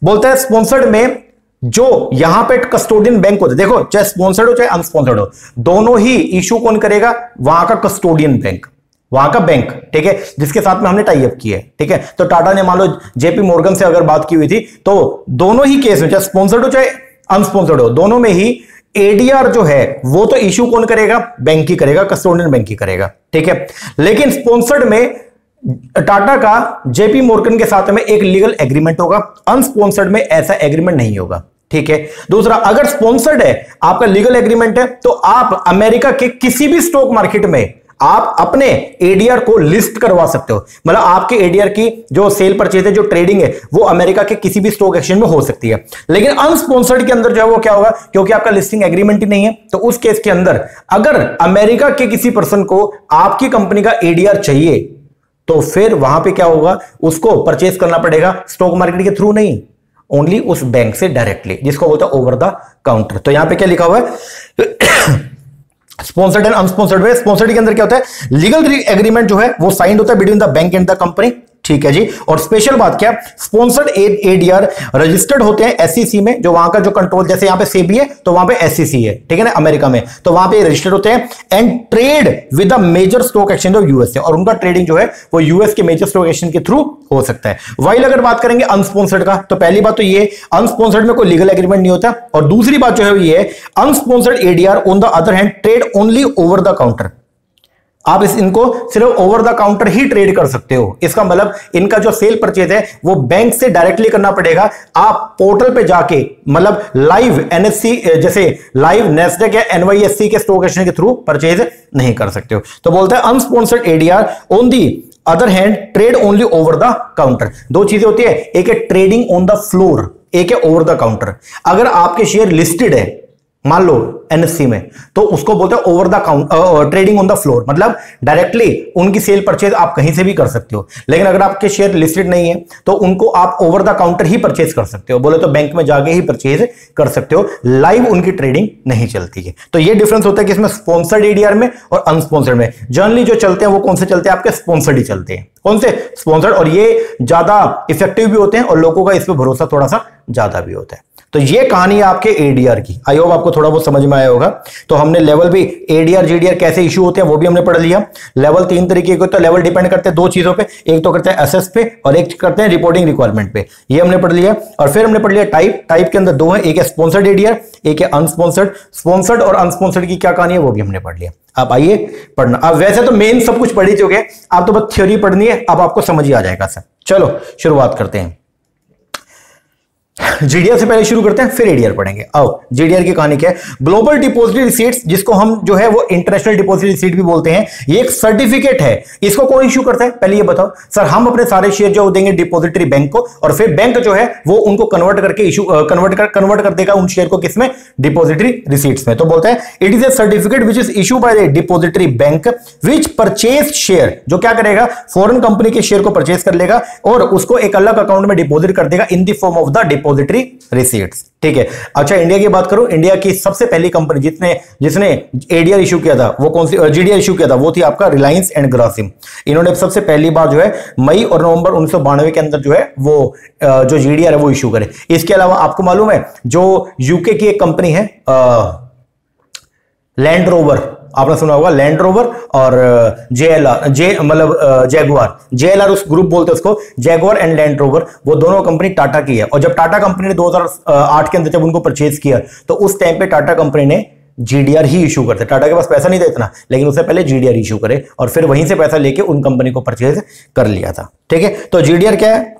बोलता है स्पॉन्सर्ड में जो यहां पे कस्टोडियन बैंक होते हैं, देखो चाहे स्पॉन्सर्ड हो चाहे अनस्पॉन्सर्ड हो, दोनों ही इशू कौन करेगा, वहां का कस्टोडियन बैंक, वहां का बैंक, ठीक है, जिसके साथ में हमने टाई अप किया है, ठीक है। तो टाटा ने मान लो जेपी मॉर्गन से अगर बात की हुई थी, तो दोनों ही केस में, चाहे स्पॉन्सर्ड हो चाहे अनस्पॉन्सर्ड हो, दोनों में ही एडीआर जो है वो तो इशू कौन करेगा, बैंक ही करेगा, कस्टोडियन बैंक ही करेगा, ठीक है। लेकिन स्पॉन्सर्ड में टाटा का जेपी मॉर्गन के साथ में एक लीगल एग्रीमेंट होगा, अनस्पॉन्सर्ड में ऐसा एग्रीमेंट नहीं होगा, ठीक है। दूसरा, अगर स्पॉन्सर्ड है, आपका लीगल एग्रीमेंट है, तो आप अमेरिका के किसी भी स्टॉक मार्केट में आप अपने एडीआर को लिस्ट करवा सकते हो। मतलब आपके एडीआर की जो सेल परचेज है, जो ट्रेडिंग है, वो अमेरिका के किसी भी स्टॉक एक्सचेंज में हो सकती है। लेकिन अनस्पॉन्सर्ड के अंदर जो है वो क्या होगा, क्योंकि आपका लिस्टिंग एग्रीमेंट ही नहीं है, तो उस केस के अंदर अगर अमेरिका के किसी पर्सन को आपकी कंपनी का एडीआर चाहिए, तो फिर वहां पे क्या होगा, उसको परचेज करना पड़ेगा स्टॉक मार्केट के थ्रू नहीं, ओनली उस बैंक से डायरेक्टली, जिसको बोलता है ओवर द काउंटर। तो यहां पे क्या लिखा हुआ है, स्पॉन्सर्ड एंड अनस्पॉन्सर्ड में। स्पॉन्सर्ड के अंदर क्या होता है, लीगल एग्रीमेंट जो है वो साइंड होता है between the bank and the company, ठीक है जी। और स्पेशल बात क्या, स्पॉन्सर्ड एडीआर रजिस्टर्ड होते हैं एसईसी में, जो वहां का जो कंट्रोल, जैसे यहां पे सेबी है तो वहां पे एसईसी है, ठीक है ना, अमेरिका में, तो वहां पे रजिस्टर्ड होते हैं and trade with the major stock exchange of USA, और उनका ट्रेडिंग जो है वो यूएस के मेजर स्टॉक एक्सचेंज के थ्रू हो सकता है। वाइल अगर बात करेंगे अनस्पॉन्सर्ड का, तो पहली बात तो ये, अनस्पॉन्सर्ड में कोई लीगल एग्रीमेंट नहीं होता, और दूसरी बात जो है ये, unsponsored ADR on the other hand trade only over the counter. आप इनको सिर्फ ओवर द काउंटर ही ट्रेड कर सकते हो। इसका मतलब इनका जो सेल परचेज है वो बैंक से डायरेक्टली करना पड़ेगा, आप पोर्टल पे जाके, मतलब लाइव एनएससी, जैसे लाइव नेस्डैक या एनवाईएससी के स्टॉक एक्सचेंज के थ्रू परचेज नहीं कर सकते हो। तो बोलता है unsponsored ADR on the other hand trade only over the counter. दो चीजें होती है, एक है ट्रेडिंग ऑन द फ्लोर, एक है ओवर द काउंटर। अगर आपके शेयर लिस्टेड है मान लो एनएससी में, तो उसको बोलते हैं over the trading on the floor, मतलब डायरेक्टली उनकी सेल परचेज आप कहीं से भी कर सकते हो। लेकिन अगर आपके शेयर लिस्टेड नहीं है तो उनको आप over the counter he purchase कर सकते हो, बोले तो बैंक में जाके ही परचेज कर सकते हो, लाइव उनकी ट्रेडिंग नहीं चलती है। तो ये डिफरेंस होता है कि इसमें स्पॉन्सर्ड एडीआर में और अनस्पॉन्सर्ड में। जनरली जो चलते हैं वो कौन से चलते हैं, आपके स्पॉन्सर्ड ही चलते हैं। कौन से, स्पॉन्सर्ड, और ये ज्यादा इफेक्टिव भी होते हैं और लोगों का इस पर भरोसा थोड़ा सा ज्यादा भी होता है। तो ये कहानी है आपके एडीआर की, आई होप आपको थोड़ा बहुत समझ में आया होगा। तो हमने लेवल भी, एडीआर जीडीआर कैसे इशू होते हैं वो भी हमने पढ़ लिया। लेवल तीन तरीके के, तो लेवल डिपेंड करते हैं दो चीजों पे, एक तो करते हैं एसेस पे और एक करते हैं रिपोर्टिंग रिक्वायरमेंट पे, ये हमने पढ़ लिया। और फिर हमने पढ़ लिया टाइप, टाइप के अंदर दो है, एक है स्पॉन्सर्ड एडीआर, एक है अनस्पॉन्सर्ड। स्पॉन्सर्ड और अनस्पॉन्सर्ड की क्या कहानी है वो भी हमने पढ़ लिया। अब आइए पढ़ना, अब वैसे तो मेन सब कुछ पढ़ ही चुके, आप तो बस थ्योरी पढ़नी है, अब आपको समझ ही आ जाएगा सब। चलो शुरुआत करते हैं। जीडीआर से पहले शुरू करते हैं, फिर एडीआर पढ़ेंगे। आओ, जीडीआर की कहानी क्या है, ग्लोबल डिपॉजिटरी रिसीट्स, जिसको हम जो है वो इंटरनेशनल डिपॉजिटरी रिसीट भी बोलते हैं। ये एक सर्टिफिकेट है, इसको कौन इशू करता है, पहले ये बताओ। सर हम अपने सारे शेयर जो देंगे डिपॉजिटरी बैंक को, और फिर बैंक जो है वो उनको कन्वर्ट करके इशू कन्वर्ट कर देगा उन शेयर को, किसमें, डिपॉजिटरी रिसीट्स में। तो बोलता है it is A certificate which is issue by the depository bank which purchase share, जो क्या करेगा, फॉरेन कंपनी के शेयर को परचेज कर लेगा और उसको एक अलग अकाउंट में डिपॉजिट कर देगा इन the form of the depository receipts, ठीक है। अच्छा, इंडिया की बात करूं, इंडिया की सबसे पहली कंपनी जिसने एडीआर इशू किया था वो कौन सी, जीडीआर इशू किया था, वो थी आपका रिलायंस एंड ग्रासिम। इन्होंने सबसे पहली बार जो है मई और नवंबर 1992 के अंदर जो है वो जो जीडीआर है वो इशू करे। इसके अलावा आपको मालूम है जो यूके की एक कंपनी है लैंड रोवर, आपने सुना होगा, लैंड रोवर और जेएलआर उस ग्रुप बोलते हैं उसको, जैगुआर एंड लैंड रोवर, वो दोनों कंपनी टाटा की है। और जब टाटा कंपनी ने 2008 के अंदर जब उनको परचेज किया तो उस टाइम पे टाटा कंपनी ने जीडीआर ही इशू करते। टाटा के पास पैसा नहीं था इतना, लेकिन उससे पहले जीडीआर इशू करे और फिर वहीं से पैसा लेके उन कंपनी को परचेज कर लिया था, ठीक है। तो जीडीआर क्या है,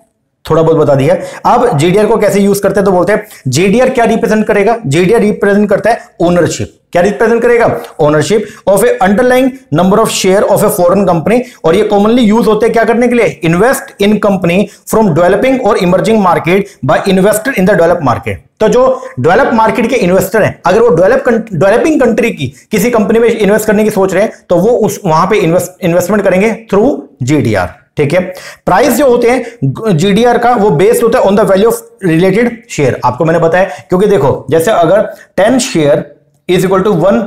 थोड़ा बहुत बता दिया। अब जीडीआर को कैसे यूज करते हैं तो बोलते हैं जीडीआर क्या रिप्रेजेंट करेगा, जीडीआर रिप्रेजेंट करता है ओनरशिप। क्या रिप्रेजेंट करेगा, ownership of a underlying number of share of a foreign company, और ये कॉमनली यूज होते हैं क्या करने के लिए, invest in company from developing और emerging market by investor in the develop market. तो जो डेवलप मार्केट के इन्वेस्टर हैं, अगर वो डेवलपिंग कंट्री की किसी कंपनी में इन्वेस्ट करने की सोच रहे हैं तो वो उस वहां पे इन्वेस्टमेंट करेंगे थ्रू जीडीआर। ठीक है, प्राइस जो होते हैं जीडीआर का वो बेस्ड होता है on the value of related share. आपको मैंने बताया, क्योंकि देखो जैसे अगर 10 share is equal to 1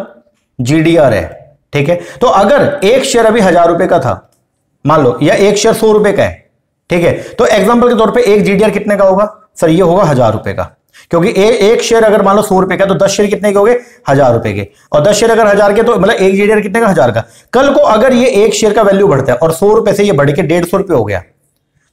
GDR है, ठीक है, तो अगर एक शेयर अभी 1000 रुपए का था मान लो, या एक शेयर 100 रुपए का है, ठीक है, तो एग्जांपल के तौर पे एक जीडीआर कितने का होगा सर, ये होगा 1000 रुपए का, क्योंकि एक शेयर अगर मान लो 100 रुपए का तो 10 शेयर कितने के हो गए, 1000 रुपए के, और 10 शेयर अगर 1000 के तो मतलब एक जीडीआर कितने का, 1000 का। कल को अगर ये एक शेयर का वैल्यू बढ़ता है और 100 रुपए से ये बढ़ के 150 रुपए हो गया,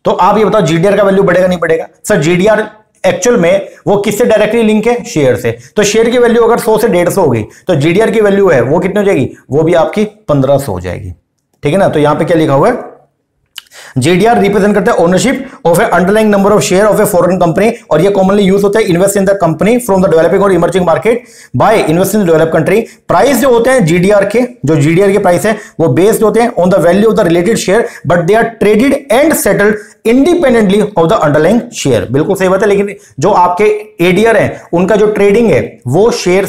तो आप ये बताओ जीडीआर का वैल्यू बढ़ेगा नहीं बढ़ेगा सर। जीडीआर एक्चुअल में वो किससे डायरेक्टली लिंक है, शेयर से। तो शेयर की वैल्यू अगर 100 से 150 हो गई तो जीडीआर की वैल्यू है वो कितनी हो जाएगी, वो भी आपकी 1500 हो जाएगी। ठीक है ना, तो यहां पे क्या लिखा हुआ है, जीडीआर रिप्रेजेंट करता है ownership of a underlying number of share of a foreign company, और ये कॉमनली यूज होता है invest in the company from the developing और emerging market by invest in develop country. Price जो होते हैं जीडीआर के, जो जीडीआर के प्राइस है वो बेस्ड होते हैं on the value of the related share, but they are traded and settled independently of the underlying share. बिल्कुल सही बात है, लेकिन जो आपके एडीआर है उनका जो ट्रेडिंग है वो शेयर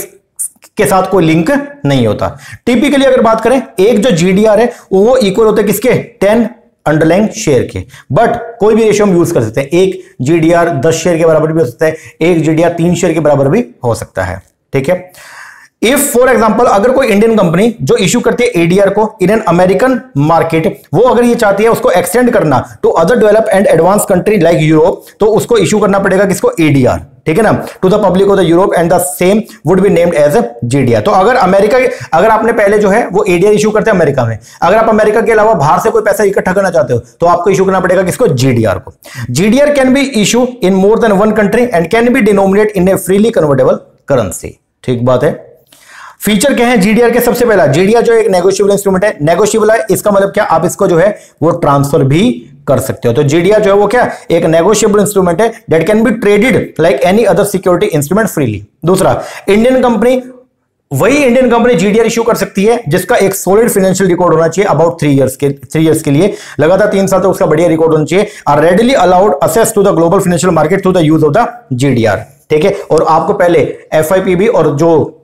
के साथ कोई लिंक नहीं होता। टिपिकली अगर बात करें, एक जो जीडीआर है वो इक्वल होता है किसके, 10 अंडरलाइंग शेयर के, बट कोई भी रेशियो हम यूज कर सकते हैं। एक जीडीआर 10 शेयर के बराबर भी हो सकता है, एक जीडीआर 3 शेयर के बराबर भी हो सकता है। ठीक है, इफ फॉर एग्जांपल अगर कोई इंडियन कंपनी जो इश्यू करती है एडीआर को इन एन अमेरिकन मार्केट, वो अगर ये चाहती है उसको एक्सटेंड करना to other develop and advance country like Europe, तो उसको इश्यू करना पड़ेगा किसको, एडीआर। ठीक है ना, to the public of the Europe and the same would be named as a GDR. तो अगर अमेरिका, अगर आपने पहले जो है वो एडीआर इश्यू करते हैं अमेरिका में, अगर आप अमेरिका के अलावा बाहर से कोई पैसा इकट्ठा करना चाहते हो तो आपको इश्यू करना पड़ेगा किसको, जीडीआर को। GDR can be issue in more than one country and can be denominate in A freely convertible currency. ठीक बात है। फीचर क्या है जीडीआर के, सबसे पहला जीडीआर जो एक नेगोशिएबल इंस्ट्रूमेंट है। नेगोशिएबल है इसका मतलब क्या, आप इसको जो है वो ट्रांसफर भी कर सकते हो। तो जीडीआर जो है वो क्या, एक नेगोशिएबल इंस्ट्रूमेंट है that can be traded like any other security instrument freely. दूसरा, इंडियन कंपनी, वही इंडियन कंपनी जीडीआर इश्यू कर सकती है जिसका एक सॉलिड फाइनेंशियल रिकॉर्ड होना चाहिए अबाउट 3 इयर्स के लिए, लगातार 3 साल तक उसका बढ़िया रिकॉर्ड होना चाहिए, are readily allowed access to the global financial market through the use of the GDR. ठीक है, और आपको पहले एफआईपीबी और जो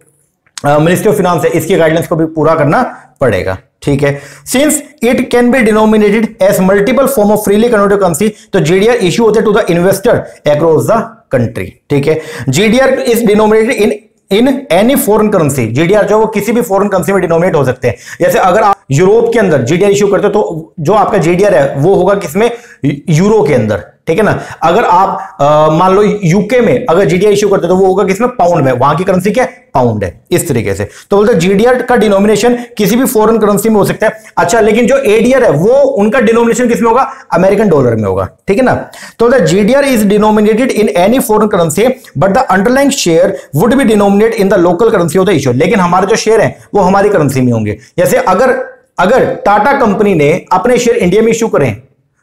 मिनिस्ट्री ऑफ फाइनेंस है इसकी गाइडलाइंस को भी पूरा करना पड़ेगा। ठीक है, since it can be denominated as multiple form of freely converted currency, तो जीडीआर इश्यू होते to the investor across the country. ठीक है, GDR is denominated in any foreign currency. GDR जो वो किसी भी फॉरेन करेंसी में डिनोमिनेट हो सकते हैं। जैसे अगर आप यूरोप के अंदर जीडीआर इश्यू करते हो तो जो आपका जीडीआर है वो होगा किसमें, यूरो के अंदर। ठीक है ना, अगर आप मान लो यूके में अगर जीडीआर इश्यू करते तो वो होगा किसमें, पाउंड में, वहां की करेंसी क्या है, पाउंड है। इस तरीके से तो बोलते हैं जीडीआर का डिनोमिनेशन किसी भी फॉरेन करेंसी में हो सकता है। अच्छा, लेकिन जो एडीआर है वो उनका डिनोमिनेशन किसमें होगा, अमेरिकन डॉलर में होगा। ठीक है ना, तो the GDR is denominated in any foreign currency but the underlying share would be denominate in the local currency of the issue. लेकिन हमारे जो शेयर है वो हमारी करेंसी में होंगे। जैसे अगर टाटा कंपनी ने अपने शेयर इंडिया में इश्यू करें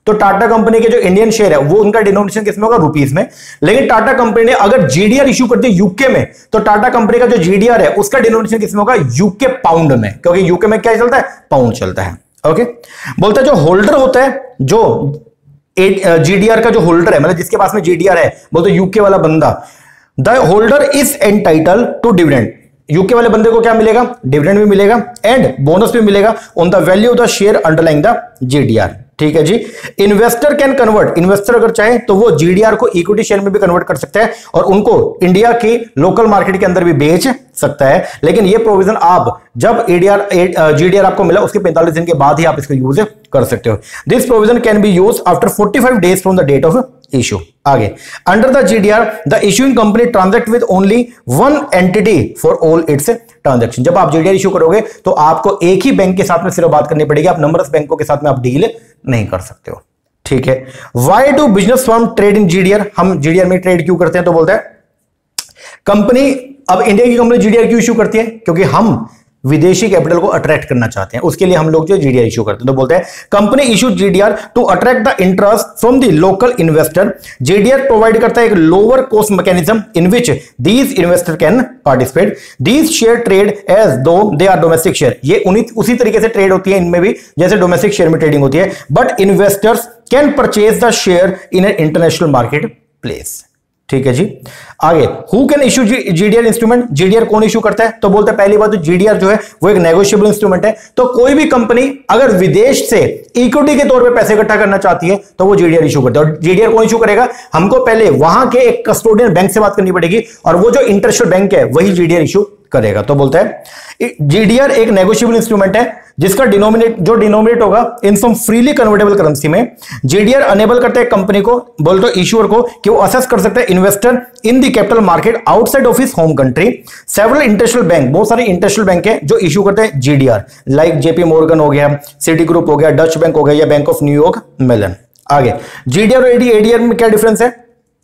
तो टाटा कंपनी के जो इंडियन शेयर है वो उनका डिनोमिनेशन किसमें होगा, रुपीस में। लेकिन टाटा कंपनी ने अगर जीडीआर इश्यू कर दी यूके में तो टाटा कंपनी का जो जीडीआर है उसका डिनोमिनेशन किसमें होगा, यूके पाउंड में, क्योंकि यूके में क्या चलता है, पाउंड चलता है। ओके, बोलता है जो होल्डर होता है, जो जीडीआर का जो होल्डर है, मतलब जिसके पास में जीडीआर है, बोलते यूके वाला बंदा, the holder is entitle to dividend. UK वाले बंदे को क्या मिलेगा, डिविडेंड भी मिलेगा एंड बोनस भी मिलेगा on the value of the share underlying the GDR. ठीक है जी। इन्वेस्टर कैन कन्वर्ट, इन्वेस्टर अगर चाहे तो वो जीडीआर को इक्विटी शेयर में भी कन्वर्ट कर सकता है और उनको इंडिया की लोकल मार्केट के अंदर भी बेच सकता है। लेकिन ये प्रोविजन आप जब जीडीआर आपको मिला उसके 45 दिन के बाद ही आप इसको यूज कर सकते हो। This provision can be use after 45 days from the date of issue. आगे, under the GDR the issuing company transact with only one entity for all its transaction. जब आप जीडीआर इश्यू करोगे तो आपको एक ही बैंक के साथ में सिर्फ बात करनी पड़ेगी, आप नंबरस बैंकों के साथ में आप डील नहीं कर सकते हो। ठीक है, why do business firm trade in GDR, हम जीडीआर में ट्रेड क्यों करते हैं, तो बोलते हैं कंपनी, अब इंडिया की कंपनी जीडीआर क्यों इश्यू करती है, क्योंकि हम विदेशी कैपिटल को अट्रैक्ट करना चाहते हैं, उसके लिए हम लोग जो जीडीआर इशू करते हैं। तो बोलते हैं company issue GDR to attract the interest from the local investor. GDR provide करता है एक lower cost mechanism in which these investor can participate. These share trade as though they are domestic share. ये उसी तरीके से trade होती है इनमें भी जैसे डोमेस्टिक शेयर में ट्रेडिंग होती है, but investors can purchase the share in an international market place. ठीक है जी। आगे who can issue GDR instrument. GDR कौन इशू करता है? तो बोलते हैं पहली बात तो जीडीआर जो है वो एक नेगोशिएबल इंस्ट्रूमेंट है। तो कोई भी कंपनी अगर विदेश से इक्विटी के तौर पे पैसे इकट्ठा करना चाहती है तो वो जीडीआर इशू करता है। और जीडीआर कौन इशू करेगा? हमको पहले वहां के एक कस्टोडियन बैंक से बात करनी पड़ेगी और वो जो इंटरनेशनल बैंक है वही जीडीआर इशू करेगा। तो बोलते हैं जीडीआर एक नेगोशिएबल इंस्ट्रूमेंट है जिसका डिनोमिनेट होगा इन सम फ्रीली कन्वर्टेबल करेंसी में। जीडीआर अनेबल करता है कंपनी को, बोलते हो इश्यूअर को, कि वो असेस कर सकता है investor in the capital market outside of his home country. Several international bank, बहुत सारे इंटरनेशनल बैंक है जो इशू करते हैं जीडीआर, लाइक जेपी मॉर्गन हो गया, सिटी ग्रुप हो गया, डच बैंक हो गया या बैंक ऑफ न्यूयॉर्क मेलन। आगे जीडीआर और एडीआर में क्या डिफरेंस है?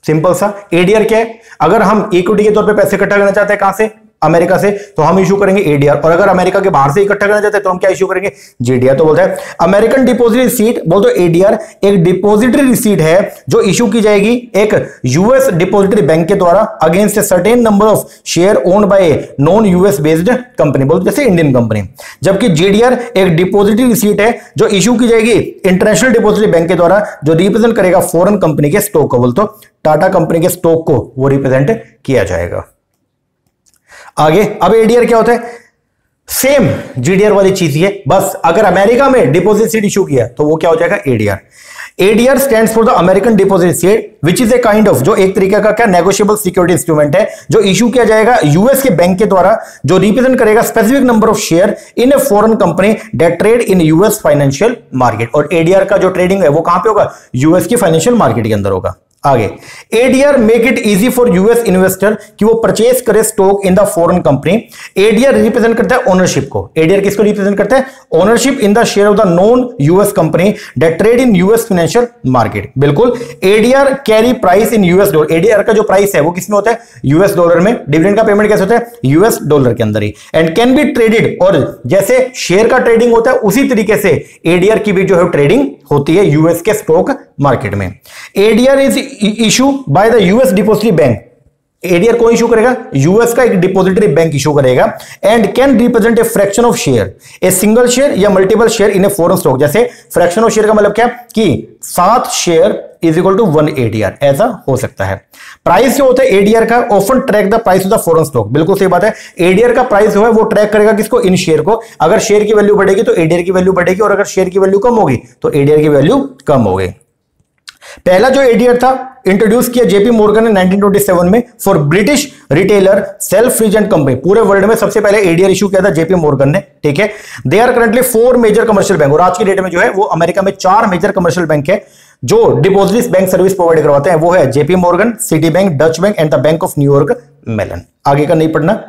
सिंपल सा, एडीआर क्या है? अगर हम इक्विटी के तौर पे पैसे इकट्ठा करना चाहते हैं कहां से? अमेरिका से, तो हम इशू करेंगे एडीआर। और अगर अमेरिका के बाहर से इकट्ठा करना चाहते हैं तो हम क्या इशू करेंगे? जीडीआर। तो बोलते हैं अमेरिकन डिपॉजिटरी रिसीट, बोलते एडीआर एक डिपॉजिटरी रिसीट है जो इशू की जाएगी एक यूएस डिपॉजिटरी बैंक के द्वारा against a certain number of share owned by non US based company, बोलते जैसे इंडियन कंपनी। जबकि जीडीआर एक डिपॉजिटरी रिसीट है जो इशू की जाएगी इंटरनेशनल डिपॉजिटरी बैंक के द्वारा जो रिप्रेजेंट करेगा फॉरेन कंपनी के स्टॉक को, बोलते टाटा कंपनी के स्टॉक को वो रिप्रेजेंट किया जाएगा। आगे अब एडीआर क्या होता है? सेम जीडीआर वाली चीज है, बस अगर अमेरिका में डिपॉजिट रिसीट इशू किया तो वो क्या हो जाएगा? ADR. ADR stands for the American deposit receipt which is a kind of, जो एक तरीके का क्या नेगोशिएबल सिक्योरिटी इंस्ट्रूमेंट है जो इशू किया जाएगा यूएस के बैंक के द्वारा जो रिप्रेजेंट करेगा specific number of share in a foreign company that trade in US financial market. और एडीआर का जो ट्रेडिंग है वो कहां पे होगा? यूएस की फाइनेंशियल मार्केट के अंदर होगा। आगे ADR make it easy for US investor कि वो परचेज करे stock in the foreign company. ADR represent करता है ओनरशिप को। एडीआर किसको रिप्रेजेंट करता है? Ownership in the share of the non US company that trade in US financial market. बिल्कुल। ADR carry price in US dollar. ADR का जो price है वो किसमें होता है? यूएस डॉलर में। डिविडेंड का पेमेंट कैसे होता है? यूएस डॉलर के अंदर ही। एंड कैन बी ट्रेडेड, और जैसे शेयर का ट्रेडिंग होता है उसी तरीके से एडीआर की भी जो है ट्रेडिंग होती है यूएस के स्टॉक मार्केट में। ADR is issue by the US depository bank. ADR कौन इशू करेगा? यूएस का एक डिपॉजिटरी बैंक इशू करेगा। And can represent a fraction of share, a single share या multiple share in a foreign stock. जैसे fraction of share का मतलब क्या? कि 7 share is equal to 1 ADR, ऐसा हो सकता है। प्राइस जो होता है एडीआर का often track the price of the foreign stock. बिल्कुल सही बात है। एडीआर का प्राइस जो है वो ट्रैक करेगा किसको? इन शेयर को। अगर शेयर की वैल्यू बढ़ेगी तो एडीआर की वैल्यू बढ़ेगी और अगर शेयर की वैल्यू कम होगी तो एडीआर की वैल्यू कम होगी। पहला जो एडीआर था इंट्रोड्यूस किया जेपी मॉर्गन ने 1927 में for British retailer Selfridge company. पूरे वर्ल्ड में सबसे पहले एडीआर इशू किया था जेपी मॉर्गन ने। ठीक है। They are currently 4 major commercial bank, और आज की डेट में जो है वो अमेरिका में 4 मेजर कमर्शियल बैंक है जो डिपॉजिट बैंक सर्विस प्रोवाइड करवाते हैं। वो है JP Morgan, Citi bank, Deutsche bank and the bank of New York Mellon. आगे का नहीं पढ़ना,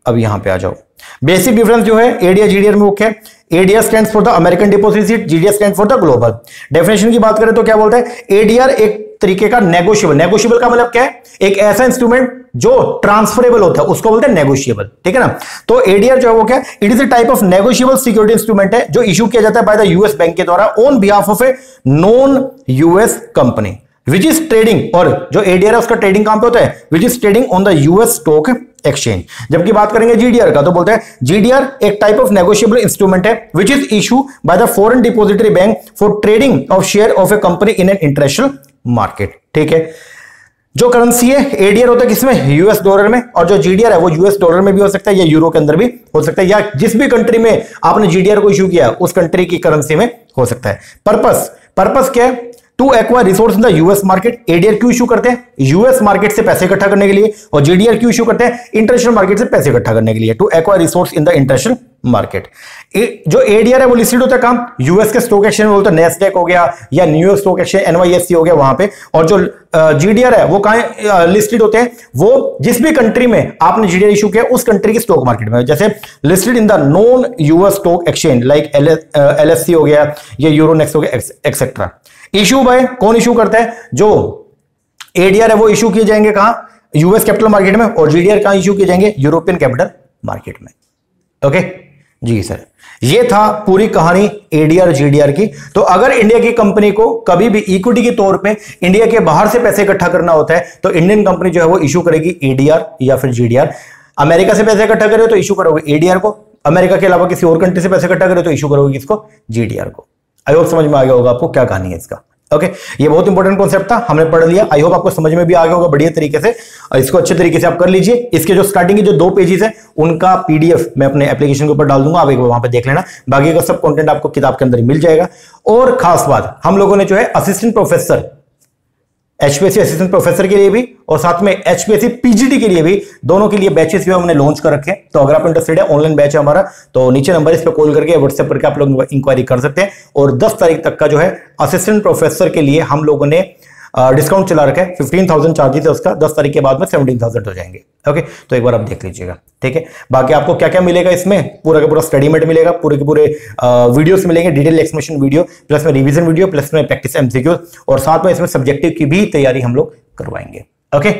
अब यहां पे आ जाओ। बेसिक डिफरेंस जो है एडीआर जीडीआर में वो क्या है? ADR stands for the American deposit receipt, GDR stand for the global. Definition की बात करें तो क्या बोलता है? एडीआर एक तरीके का नेगोशिएबल, नेगोशिएबल का मतलब क्या है? एक ऐसा इंस्ट्रूमेंट जो ट्रांसफरेबल होता है उसको बोलते हैं नेगोशिएबल। ठीक है ना। तो एडीआर जो है वो क्या है? It is a type of negotiable security instrument है जो इशू किया जाता है बाय द यूएस बैंक के द्वारा on behalf of a non US company which is trading. और जो एडीआर है उसका ट्रेडिंग कहां पे होता है? Which is trading on the US stock exchange. जबकि बात करेंगे जीडीआर का तो बोलते हैं जीडीआर एक टाइप ऑफ नेगोशिएबल इंस्ट्रूमेंट है which is issue by the foreign depository bank for trading of share of A company in an international market. ठीक है। जो करेंसी है एडीआर होता है किसमें? यूएस डॉलर में। और जो जीडीआर है वो यूएस डॉलर में भी हो सकता है या यूरो के अंदर भी हो सकता है, या जिस भी कंट्री में आपने जीडीआर को इशू किया उस कंट्री की करेंसी में हो सकता है। पर्पस क्या है? To acquire resource in the US market. ADR क्यों इशू करते हैं? यूएस मार्केट से पैसे इकट्ठा करने के लिए। और जीडीआर क्यों इशू करते हैं? इंटरनेशनल मार्केट से पैसे इकट्ठा करने के लिए। To acquire resource in the international market. जो एडीआर है वो लिस्टेड होता है कहां? यूएस के स्टॉक एक्सचेंज में, बोलते हैं नैस्डैक हो गया या न्यूयॉर्क स्टॉक एक्सचेंज एनवाईएससी हो गया वहां पे। और जो जीडीआर है वो कहां लिस्टेड होते हैं? वो जिस भी कंट्री में आपने जीडीआर इशू किया उस कंट्री के स्टॉक मार्केट में, जैसे listed in the non US stock exchange like LSC हो गया या यूरोनेक्स हो गया एक्सेट्रा। इशू बाय कौन इशू करता है? जो एडीआर है वो इशू किए जाएंगे कहां? यूएस कैपिटल मार्केट में। और जीडीआर कहां इशू किए जाएंगे? यूरोपियन कैपिटल मार्केट में। ओके, जी सर, ये था पूरी कहानी एडीआर जीडीआर की। तो अगर इंडिया की कंपनी को कभी भी इक्विटी के तौर पे इंडिया के बाहर से पैसे इकट्ठा करना होता है तो इंडियन कंपनी जो है वो इशू करेगी एडीआर या फिर जीडीआर। अमेरिका से पैसे इकट्ठा करे तो इशू करोगे एडीआर को, अमेरिका के अलावा किसी और कंट्री से पैसे इकट्ठा करे तो इशू करोगे किसको, जीडीआर को। आई होप समझ में आ गया होगा आपको क्या कहानी है इसका। ओके, ये बहुत इंपॉर्टेंट कॉन्सेप्ट था, हमने पढ़ लिया। आई होप आपको समझ में भी आ गया होगा बढ़िया तरीके से। इसको अच्छे तरीके से आप कर लीजिए। इसके जो स्टार्टिंग के जो 2 पेजेस है उनका पीडीएफ मैं अपने एप्लीकेशन के ऊपर डाल दूंगा, आप एक बार वहां पे देख लेना। बाकी का सब कंटेंट आपको किताब के अंदर ही मिल जाएगा। और खास बात, हम लोगों ने जो है assistant professor, HPSC assistant professor के लिए भी और साथ में एचपीएससी पीजीटी के लिए भी, दोनों के लिए बैचेस भी हमने लॉन्च कर रखे हैं। तो अगर आप इंटरेस्टेड है, ऑनलाइन बैच है हमारा, तो नीचे नंबर इस पे कॉल करके व्हाट्सएप करके आप लोग इंक्वायरी कर सकते हैं। और 10 तारीख तक का जो है असिस्टेंट प्रोफेसर के लिए हम लोगों ने डिस्काउंट चला रखा है। 15,000 चार्जेस है उसका, 10 तारीख के बाद में 17,000 हो जाएंगे। ओके, तो एक बार आप देख लीजिएगा, ठीक है। बाकी आपको क्या क्या मिलेगा इसमें, पूरा का पूरा स्टडी मेट मिलेगा, पूरे के पूरे वीडियोस मिलेंगे, डिटेल एक्सप्लेनेशन वीडियो, प्लस में रिवीजन वीडियो, प्लस में प्रैक्टिस एमसीक्यू, और साथ में इसमें सब्जेक्टिव की भी तैयारी हम लोग करवाएंगे। ओके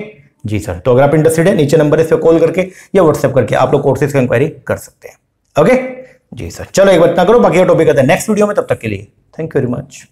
जी सर, तो अगर आप इंटरेस्टेड है, नीचे नंबर इस पर कॉल करके या व्हाट्सएप करके आप लोग कोर्सेज की इंक्वायरी कर सकते हैं। ओके जी सर, चलो एक बात ना करो, बाकी का टॉपिक आता है नेक्स्ट वीडियो में। तब तक के लिए थैंक यू वेरी मच।